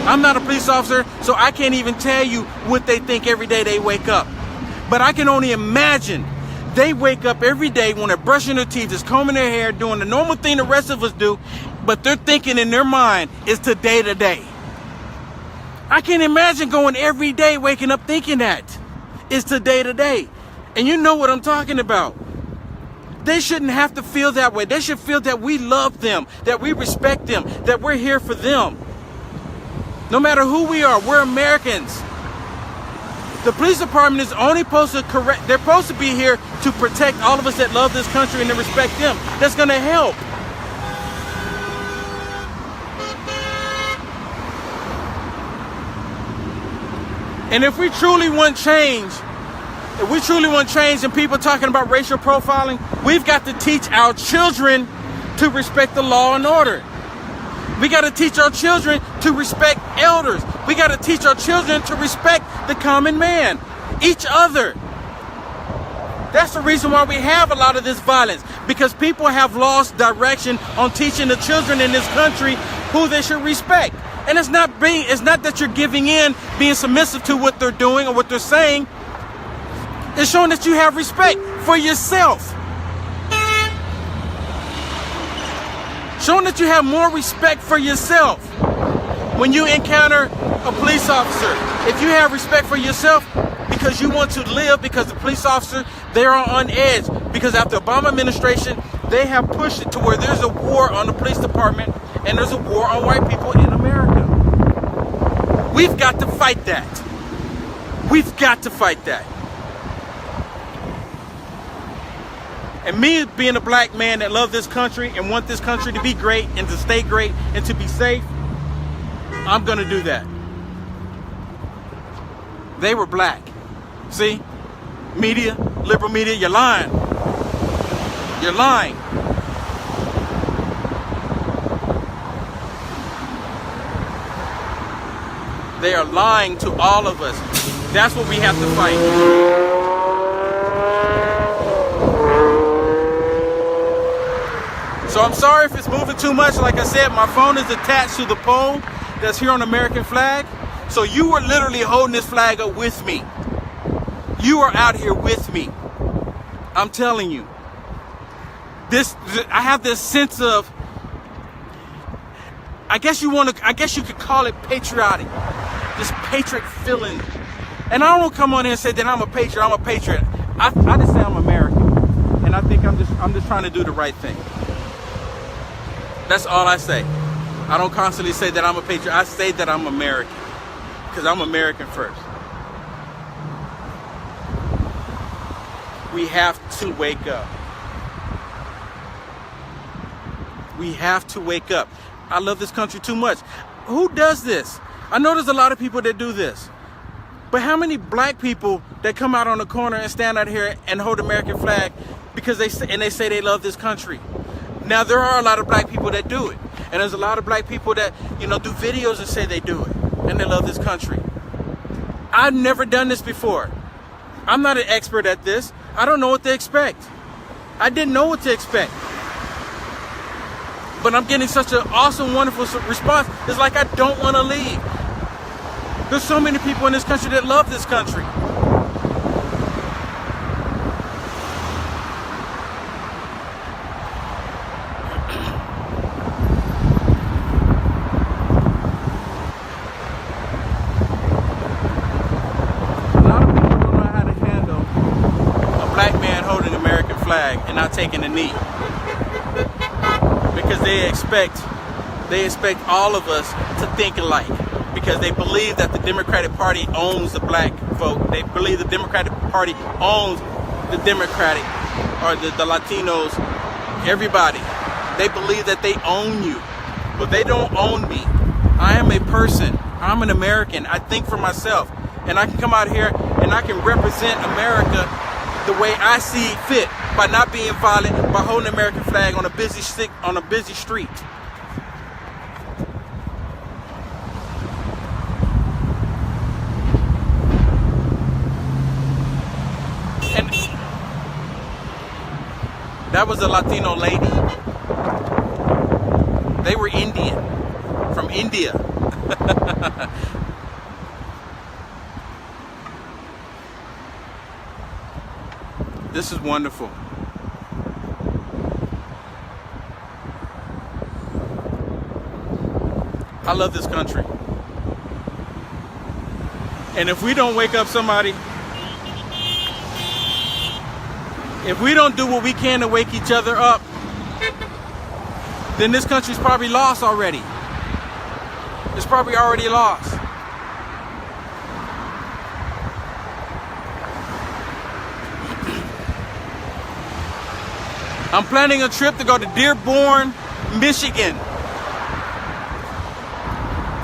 I'm not a police officer, so I can't even tell you what they think every day they wake up. But I can only imagine they wake up every day when they're brushing their teeth, just combing their hair, doing the normal thing the rest of us do, but they're thinking in their mind is today to day. I can't imagine going every day waking up thinking that is today to day. And you know what I'm talking about. They shouldn't have to feel that way. They should feel that we love them, that we respect them, that we're here for them. No matter who we are, we're Americans. The police department is only supposed to they're supposed to be here to protect all of us that love this country and to respect them. That's going to help. And if we truly want change, and people talking about racial profiling, we've got to teach our children to respect the law and order. We got to teach our children to respect elders. We got to teach our children to respect the common man, each other. That's the reason why we have a lot of this violence, because people have lost direction on teaching the children in this country who they should respect. And it's not that you're giving in, being submissive to what they're doing or what they're saying. It's showing that you have respect for yourself. Showing that you have more respect for yourself. When you encounter a police officer, if you have respect for yourself because you want to live, because the police officer, they're on edge. Because after the Obama administration, they have pushed it to where there's a war on the police department and there's a war on white people in America. We've got to fight that. We've got to fight that. And me being a black man that loves this country and want this country to be great and to stay great and to be safe, I'm going to do that. They were black. See? Media, liberal media, you're lying. You're lying. They are lying to all of us. That's what we have to fight. So I'm sorry if it's moving too much. Like I said, my phone is attached to the pole that's here on the American flag. So you are literally holding this flag up with me. You are out here with me. I'm telling you. I have this sense of, I guess you could call it patriotic. This patriot feeling. And I don't come on here and say that I'm a patriot. I just say I'm American, and I think I'm just trying to do the right thing. That's all I say. I don't constantly say that I'm a patriot. I say that I'm American, because I'm American first. We have to wake up. We have to wake up. I love this country too much. Who does this? I know there's a lot of people that do this. But how many black people that come out on the corner and stand out here and hold the American flag because they say they love this country? Now, there are a lot of black people that do it. And there's a lot of black people that, do videos and say they do it. And they love this country. I've never done this before. I'm not an expert at this. I don't know what to expect. I didn't know what to expect. But I'm getting such an awesome, wonderful response. It's like I don't want to leave. There's so many people in this country that love this country. A lot of people don't know how to handle a black man holding the American flag and not taking a knee. Because they expect all of us to think alike. Because they believe that the Democratic Party owns the black vote. They believe the Democratic Party owns the Democratic or the Latinos, everybody. They believe that they own you, but they don't own me. I am a person. I'm an American. I think for myself, and I can come out here and I can represent America the way I see fit by not being violent, by holding the American flag on a busy street. That was a Latino lady. They were Indian, from India. This is wonderful. I love this country. And if we don't wake up somebody, if we don't do what we can to wake each other up, then this country's probably lost already. It's probably already lost. I'm planning a trip to go to Dearborn, Michigan,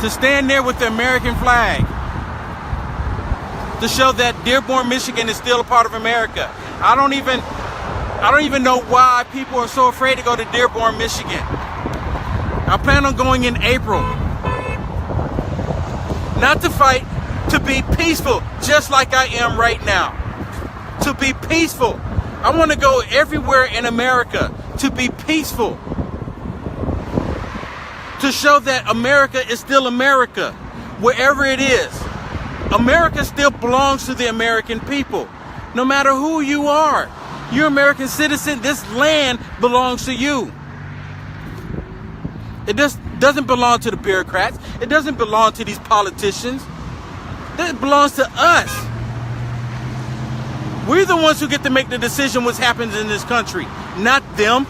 to stand there with the American flag, to show that Dearborn, Michigan is still a part of America. I don't even know why people are so afraid to go to Dearborn, Michigan. I plan on going in April. Not to fight, to be peaceful, just like I am right now. To be peaceful. I want to go everywhere in America to be peaceful. To show that America is still America, wherever it is. America still belongs to the American people. No matter who you are, you're an American citizen, this land belongs to you. It just doesn't belong to the bureaucrats. It doesn't belong to these politicians. It belongs to us. We're the ones who get to make the decision what happens in this country, not them.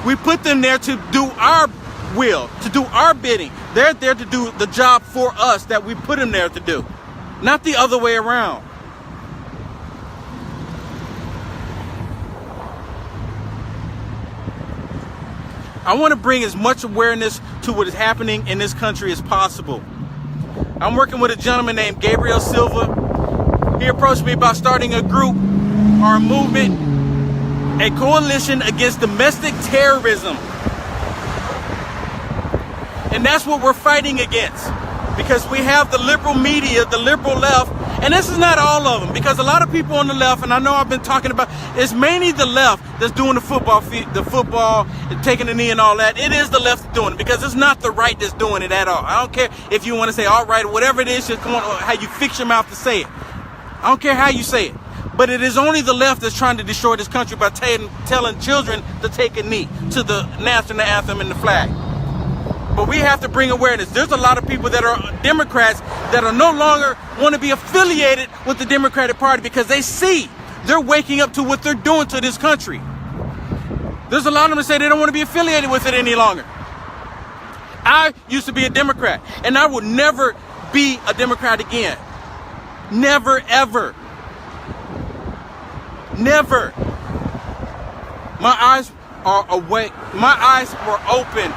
We put them there to do our will, to do our bidding. They're there to do the job for us that we put them there to do, not the other way around. I want to bring as much awareness to what is happening in this country as possible. I'm working with a gentleman named Gabriel Silva. He approached me about starting a group or a movement, a coalition against domestic terrorism. And that's what we're fighting against. Because we have the liberal media, the liberal left, and this is not all of them, because a lot of people on the left, and I know I've been talking about, it's mainly the left that's doing the football, taking the knee and all that. It is the left that's doing it, because it's not the right that's doing it at all. I don't care if you want to say all right or whatever it is, just come on, how you fix your mouth to say it. I don't care how you say it. But it is only the left that's trying to destroy this country by telling children to take a knee to the national anthem and the flag. But we have to bring awareness. There's a lot of people that are Democrats that are no longer want to be affiliated with the Democratic Party because they see They're waking up to what they're doing to this country. There's a lot of them that say they don't want to be affiliated with it any longer. I used to be a Democrat, and I would never be a Democrat again. Never, ever. Never. My eyes are awake. My eyes were open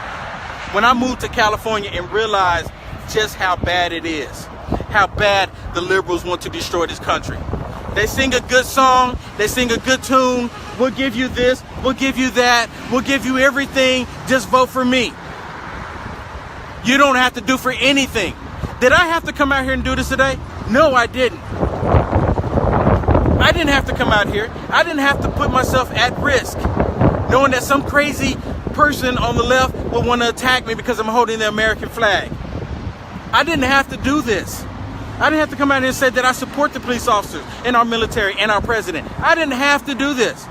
when I moved to California and realized just how bad it is. How bad the liberals want to destroy this country. They sing a good song. They sing a good tune. We'll give you this. We'll give you that. We'll give you everything. Just vote for me. You don't have to do for anything. Did I have to come out here and do this today? No, I didn't. I didn't have to come out here. I didn't have to put myself at risk, knowing that some crazy person on the left will want to attack me because I'm holding the American flag. I didn't have to do this. I didn't have to come out here and say that I support the police officers and our military and our president. I didn't have to do this.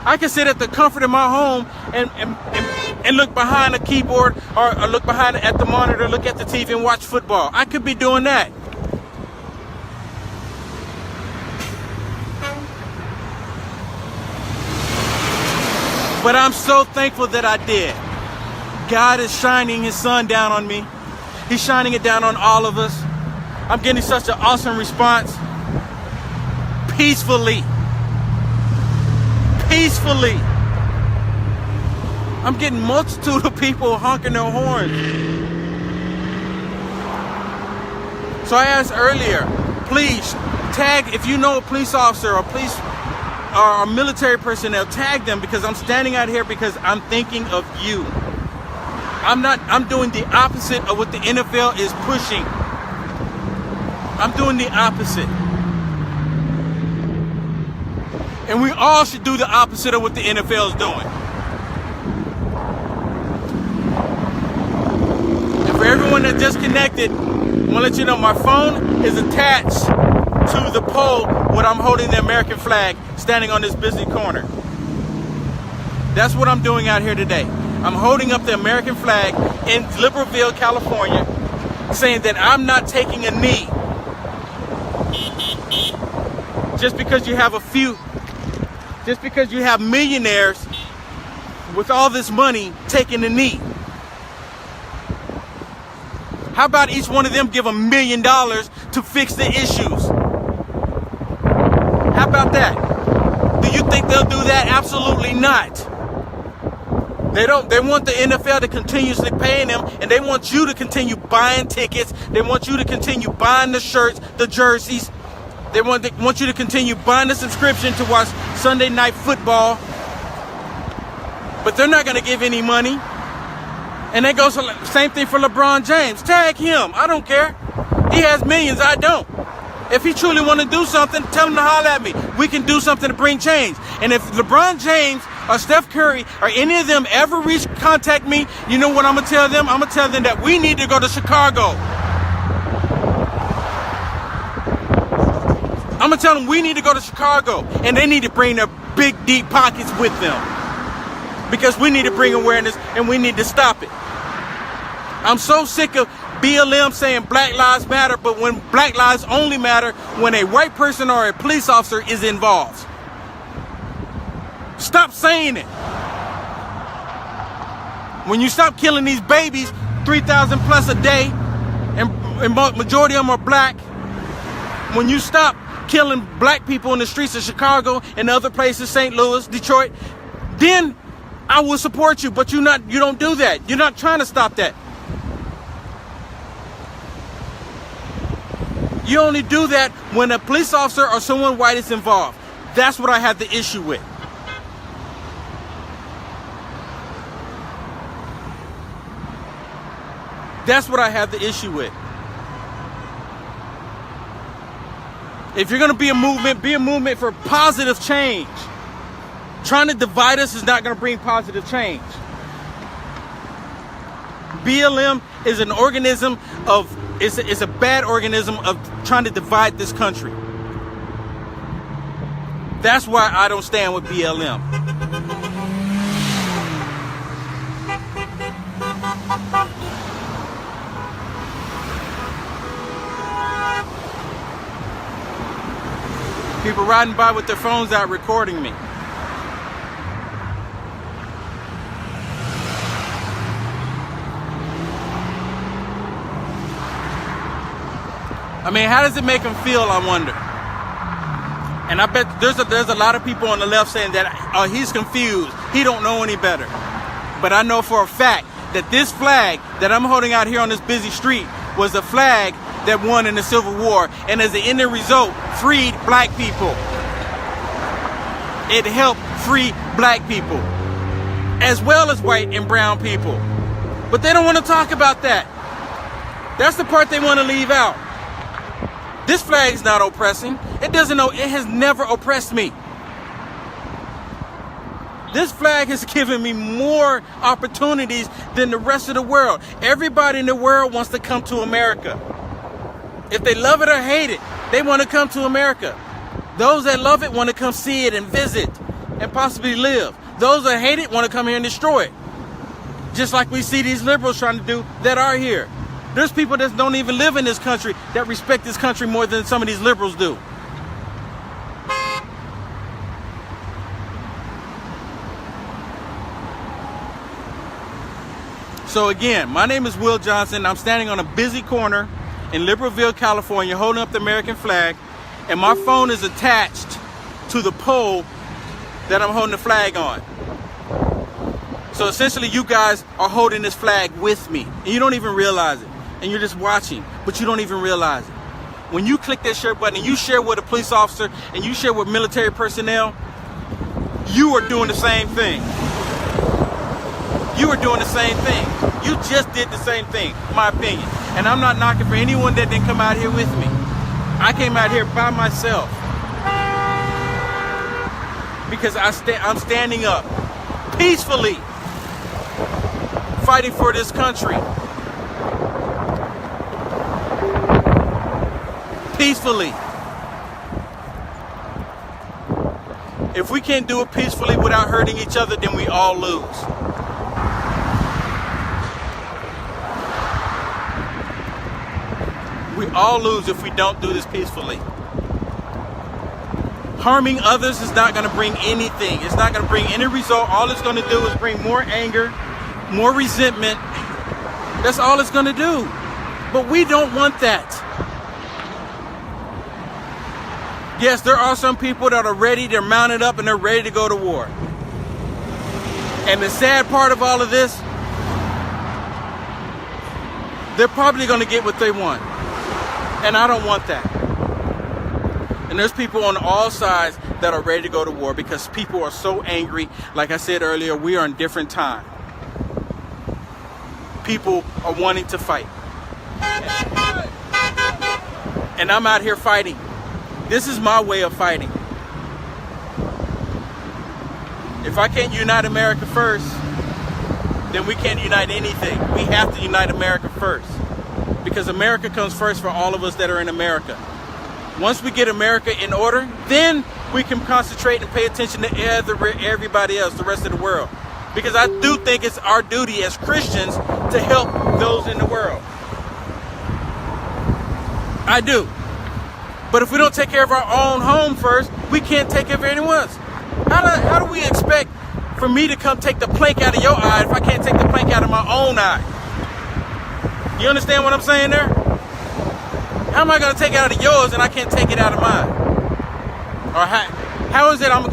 I can sit at the comfort of my home and look behind a keyboard or look behind at the monitor, look at the TV and watch football. I could be doing that. But I'm so thankful that I did. God is shining his sun down on me. He's shining it down on all of us. I'm getting such an awesome response. Peacefully. Peacefully. I'm getting multitude of people honking their horns. So I asked earlier, please tag, if you know a police officer or police or military personnel, tag them, because I'm standing out here because I'm thinking of you. I'm doing the opposite of what the NFL is pushing. I'm doing the opposite. And we all should do the opposite of what the NFL is doing. And for everyone that just connected, I want to let you know my phone is attached to the pole where I'm holding the American flag, standing on this busy corner. That's what I'm doing out here today. I'm holding up the American flag in Liberalville, California, saying that I'm not taking a knee. Just because you have just because you have millionaires with all this money taking a knee. How about each one of them give $1 million to fix the issues? How about that? Do you think they'll do that? Absolutely not. They don't. They want the NFL to continuously pay them, and they want you to continue buying tickets. They want you to continue buying the shirts, the jerseys. They want you to continue buying the subscription to watch Sunday Night Football. But they're not going to give any money. And that goes for same thing for LeBron James. Tag him. I don't care. He has millions. I don't. If he truly want to do something, tell him to holler at me. We can do something to bring change. And if LeBron James or Steph Curry or any of them ever contact me, you know what I'm going to tell them? I'm going to tell them that we need to go to Chicago. I'm going to tell them we need to go to Chicago, and they need to bring their big, deep pockets with them, because we need to bring awareness and we need to stop it. I'm so sick of BLM saying Black Lives Matter, but when Black Lives only matter when a white person or a police officer is involved. Stop saying it. When you stop killing these babies, 3,000 plus a day, and majority of them are black, when you stop killing black people in the streets of Chicago and other places, St. Louis, Detroit, then I will support you. But you don't do that. You're not trying to stop that. You only do that when a police officer or someone white is involved. That's what I have the issue with. That's what I have the issue with. If you're going to be a movement for positive change. Trying to divide us is not going to bring positive change. BLM is an organism it's a bad organism of trying to divide this country. That's why I don't stand with BLM. People riding by with their phones out recording me. I mean, how does it make them feel, I wonder? And I bet there's a lot of people on the left saying that he's confused. He don't know any better. But I know for a fact that this flag that I'm holding out here on this busy street was the flag that won in the Civil War, and as the ending result, freed black people. It helped free black people, as well as white and brown people. But they don't want to talk about that. That's the part they want to leave out. This flag's not oppressing. It has never oppressed me. This flag has given me more opportunities than the rest of the world. Everybody in the world wants to come to America. If they love it or hate it, they want to come to America. Those that love it want to come see it and visit and possibly live. Those that hate it want to come here and destroy it. Just like we see these liberals trying to do that are here. There's people that don't even live in this country that respect this country more than some of these liberals do. So again, my name is Will Johnson. I'm standing on a busy corner in Liberalville, California, holding up the American flag, and my phone is attached to the pole that I'm holding the flag on. So essentially, you guys are holding this flag with me, and you don't even realize it. And you're just watching, but you don't even realize it. When you click that share button and you share with a police officer and you share with military personnel, you are doing the same thing. You are doing the same thing. You just did the same thing, in my opinion. And I'm not knocking for anyone that didn't come out here with me. I came out here by myself because I'm standing up peacefully, fighting for this country. Peacefully. If we can't do it peacefully without hurting each other, then we all lose. We all lose if we don't do this peacefully. Harming others is not going to bring anything. It's not going to bring any result. All it's going to do is bring more anger, more resentment. That's all it's going to do. But we don't want that. Yes, there are some people that are ready, they're mounted up, and they're ready to go to war. And the sad part of all of this, they're probably going to get what they want. And I don't want that. And there's people on all sides that are ready to go to war because people are so angry. Like I said earlier, we are in different time. People are wanting to fight. And I'm out here fighting. This is my way of fighting. If I can't unite America first, then we can't unite anything. We have to unite America first. Because America comes first for all of us that are in America. Once we get America in order, then we can concentrate and pay attention to everybody else, the rest of the world. Because I do think it's our duty as Christians to help those in the world. I do. But if we don't take care of our own home first, we can't take care of anyone else. How do we expect for me to come take the plank out of your eye if I can't take the plank out of my own eye? You understand what I'm saying there? How am I going to take it out of yours and I can't take it out of mine? Or how is it I'm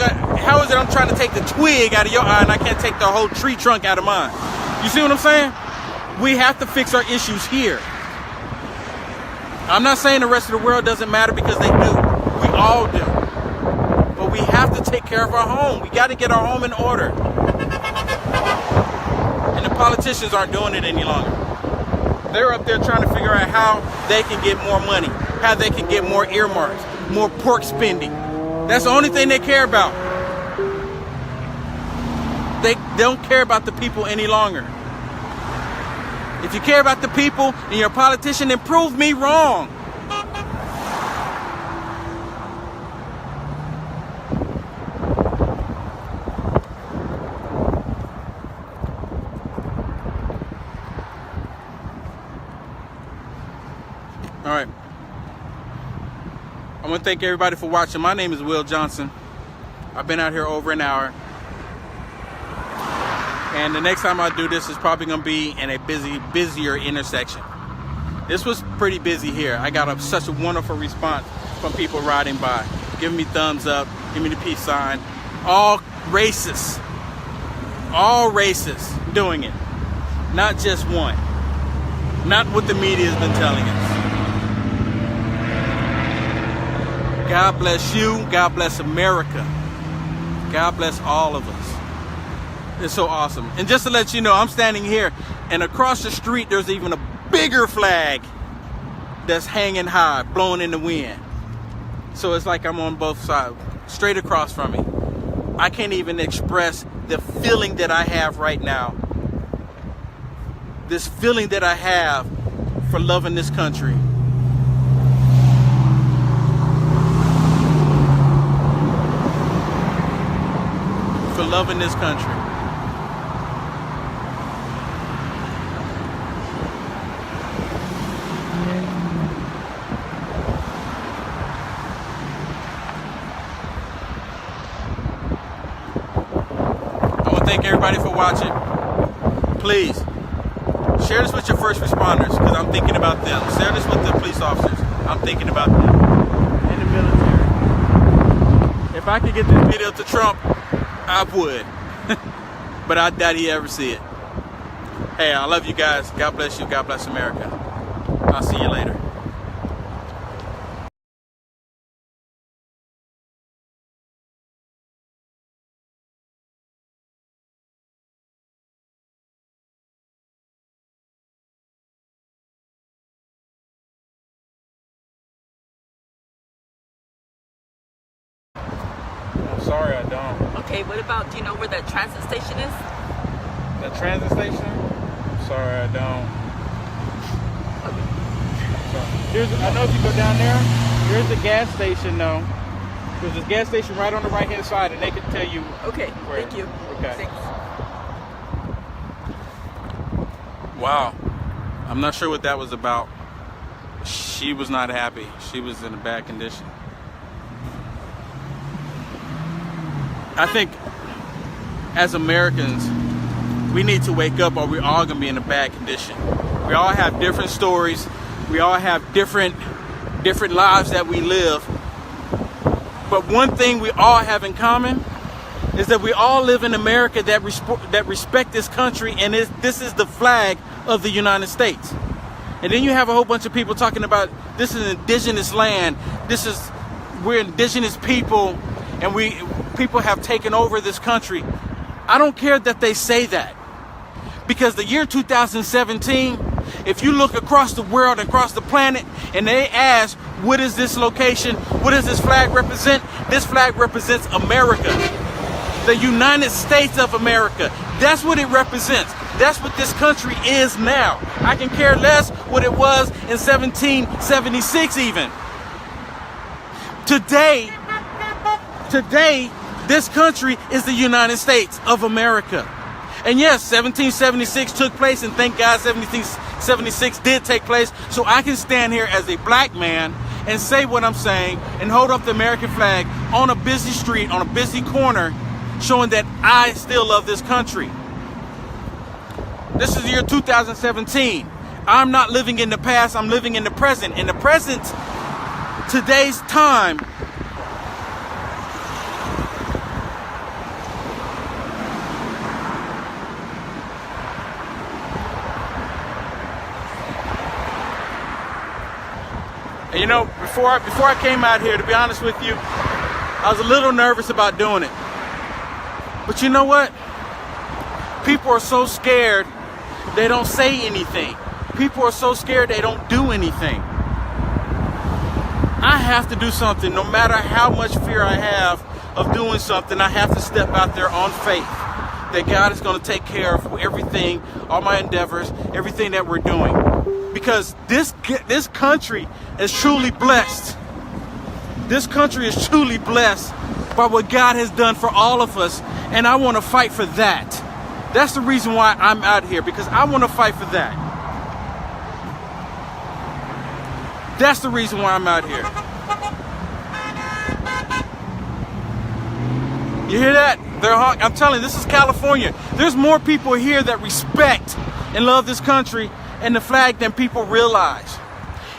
trying to take the twig out of your eye and I can't take the whole tree trunk out of mine? You see what I'm saying? We have to fix our issues here. I'm not saying the rest of the world doesn't matter because they do. We all do. But we have to take care of our home. We got to get our home in order. And the politicians aren't doing it any longer. They're up there trying to figure out how they can get more money, how they can get more earmarks, more pork spending. That's the only thing they care about. They don't care about the people any longer. If you care about the people and you're a politician, then prove me wrong. All right. I'm want to thank everybody for watching. My name is Will Johnson. I've been out here over an hour. And the next time I do this is probably going to be in a busier intersection. This was pretty busy here. I got such a wonderful response from people riding by, giving me thumbs up, giving me the peace sign. All races doing it. Not just one. Not what the media has been telling us. God bless you. God bless America. God bless all of us. It's so awesome. And just to let you know, I'm standing here, and across the street there's even a bigger flag that's hanging high, blowing in the wind. So it's like I'm on both sides, straight across from me. I can't even express the feeling that I have right now. This feeling that I have for loving this country. For loving this country. Thank everybody for watching. Please share this with your first responders, because I'm thinking about them. Share this with the police officers. I'm thinking about them. In the military. If I could get this video to Trump, I would. But I doubt he ever see it. Hey, I love you guys. God bless you. God bless America. I'll see you later. Sorry, I don't. Okay, what about, do you know where that transit station is? The transit station? Sorry, I don't. Okay. I know if you go down there, here's the gas station though. There's a gas station right on the right hand side, and they can tell you. Okay, where. thank you. Okay. Thanks. Wow. I'm not sure what that was about. She was not happy. She was in a bad condition. I think as Americans, we need to wake up, or we're all going to be in a bad condition. We all have different stories. We all have different lives that we live. But one thing we all have in common is that we all live in America that respect this country, and this is the flag of the United States. And then you have a whole bunch of people talking about this is an indigenous land. We're indigenous people, and people have taken over this country. I don't care that they say that, because the year 2017, if you look across the world, across the planet, and they ask, what is this location? What does this flag represent? This flag represents America, the United States of America. That's what it represents. That's what this country is now. I can care less what it was in 1776 even. Today, this country is the United States of America. And yes, 1776 took place, and thank God 1776 did take place, so I can stand here as a black man and say what I'm saying and hold up the American flag on a busy street, on a busy corner, showing that I still love this country. This is the year 2017. I'm not living in the past, I'm living in the present. In the present, today's time, and you know, before I came out here, to be honest with you, I was a little nervous about doing it. But you know what? People are so scared, they don't say anything. People are so scared, they don't do anything. I have to do something. No matter how much fear I have of doing something, I have to step out there on faith that God is going to take care of everything, all my endeavors, everything that we're doing. Because this country is truly blessed. This country is truly blessed by what God has done for all of us, and I want to fight for that. That's the reason why I'm out here, because I want to fight for that. That's the reason why I'm out here. You hear that? I'm telling you, this is California. There's more people here that respect and love this country and the flag than people realize.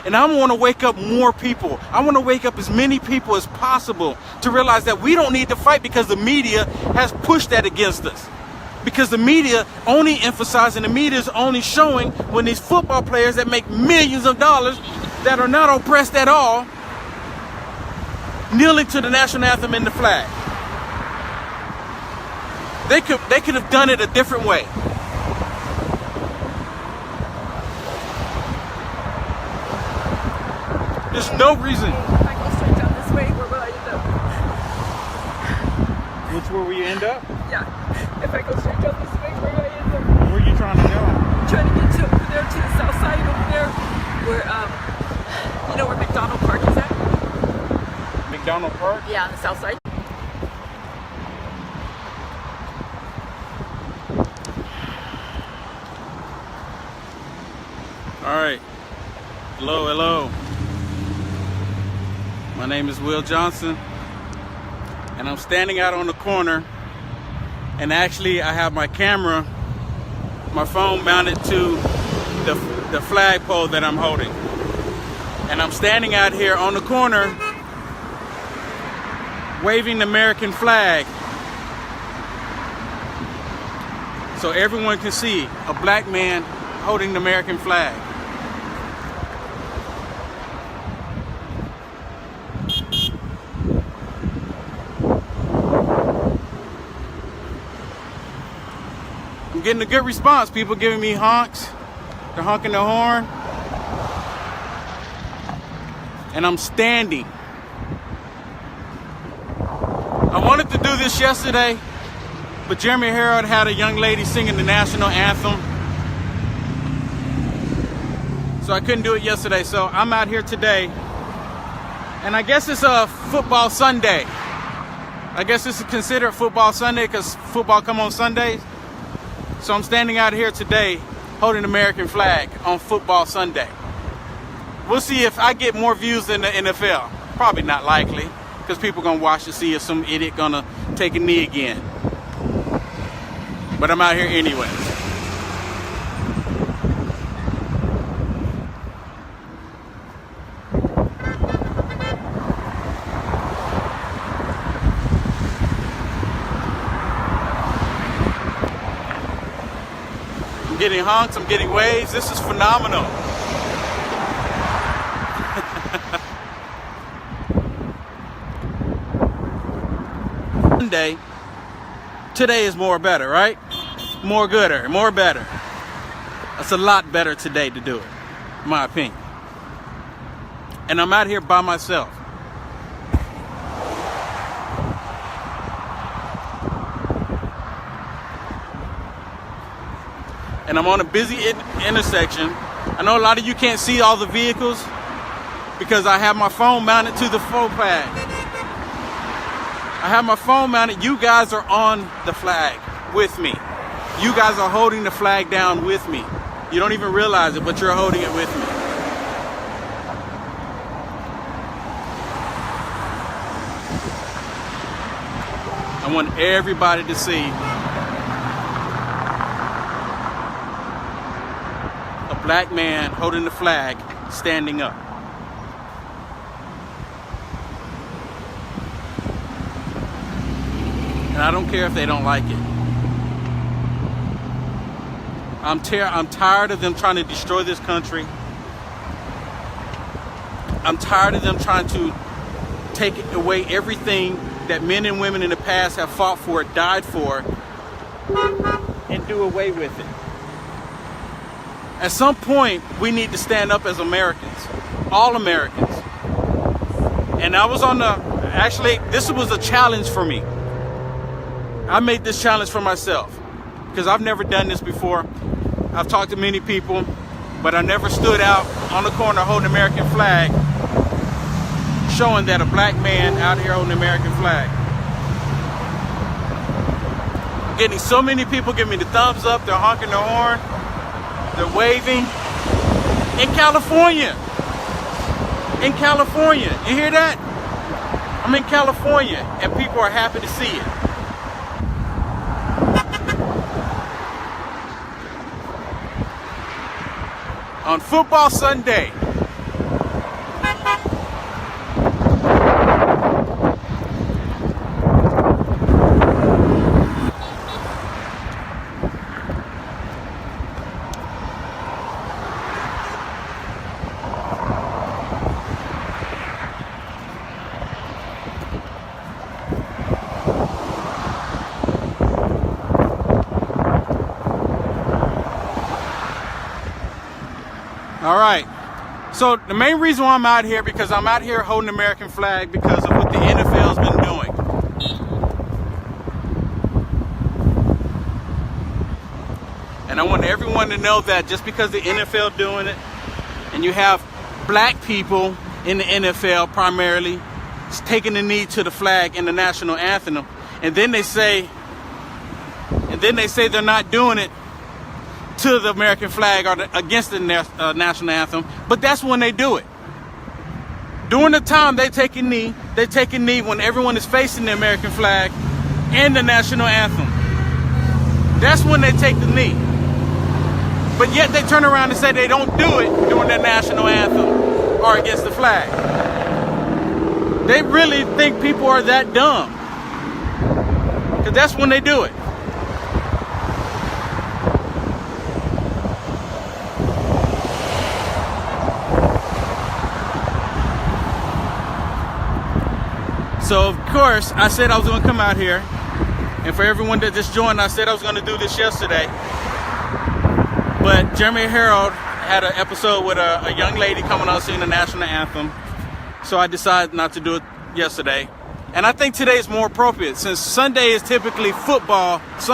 And I want to wake up more people. I want to wake up as many people as possible to realize that we don't need to fight because the media has pushed that against us. Because the media only emphasizing, the media is only showing when these football players that make millions of dollars that are not oppressed at all, kneeling to the national anthem and the flag. They could have done it a different way. There's no reason. If I go straight down this way, where will I end up? Which where we end up? Yeah. If I go straight down this way, where will I end up? Where are you trying to go? I'm trying to get to over there to the south side over there, where you know where McDonald Park is at? McDonald Park? Yeah, on the south side. All right. Hello, hello. My name is Will Johnson, and I'm standing out on the corner, and actually I have my camera, my phone mounted to the flagpole that I'm holding. And I'm standing out here on the corner waving the American flag so everyone can see a black man holding the American flag. I'm getting a good response. People giving me honks. They're honking the horn. And I'm standing. I wanted to do this yesterday, but Jeremy Herod had a young lady singing the national anthem. So I couldn't do it yesterday. So I'm out here today. And I guess it's a football Sunday. I guess this is considered football Sunday because football come on Sundays. So I'm standing out here today holding the American flag on football Sunday. We'll see if I get more views than the NFL. Probably not likely, because people are going to watch to see if some idiot going to take a knee again. But I'm out here anyway. I'm getting honks, I'm getting waves. This is phenomenal. Sunday, today is more better, right? More gooder, more better. It's a lot better today to do it, in my opinion. And I'm out here by myself. And I'm on a busy intersection. I know a lot of you can't see all the vehicles because I have my phone mounted to the footpath. I have my phone mounted. You guys are on the flag with me. You guys are holding the flag down with me. You don't even realize it, but you're holding it with me. I want everybody to see a black man holding the flag, standing up. And I don't care if they don't like it. I'm tired of them trying to destroy this country. I'm tired of them trying to take away everything that men and women in the past have fought for, died for, and do away with it. At some point, we need to stand up as Americans, all Americans. And I was actually, this was a challenge for me. I made this challenge for myself because I've never done this before. I've talked to many people, but I never stood out on the corner holding the American flag, showing that a black man out here holding the American flag. I'm getting so many people giving me the thumbs up, they're honking their horn, they're waving. In California. In California. You hear that? I'm in California and people are happy to see it. on football Sunday. All right, so the main reason why I'm out here, because I'm out here holding the American flag because of what the NFL's been doing. And I want everyone to know that just because the NFL doing it, and you have black people in the NFL primarily taking the knee to the flag and the national anthem, and then they say they're not doing it to the American flag or against the national anthem, but that's when they do it. During the time they take a knee when everyone is facing the American flag and the national anthem. That's when they take the knee. But yet they turn around and say they don't do it during the national anthem or against the flag. They really think people are that dumb, because that's when they do it. So of course, I said I was going to come out here, and for everyone that just joined, I said I was going to do this yesterday. But Jeremy Harold had an episode with a young lady coming out singing the national anthem, so I decided not to do it yesterday. And I think today is more appropriate, since Sunday is typically football Sunday.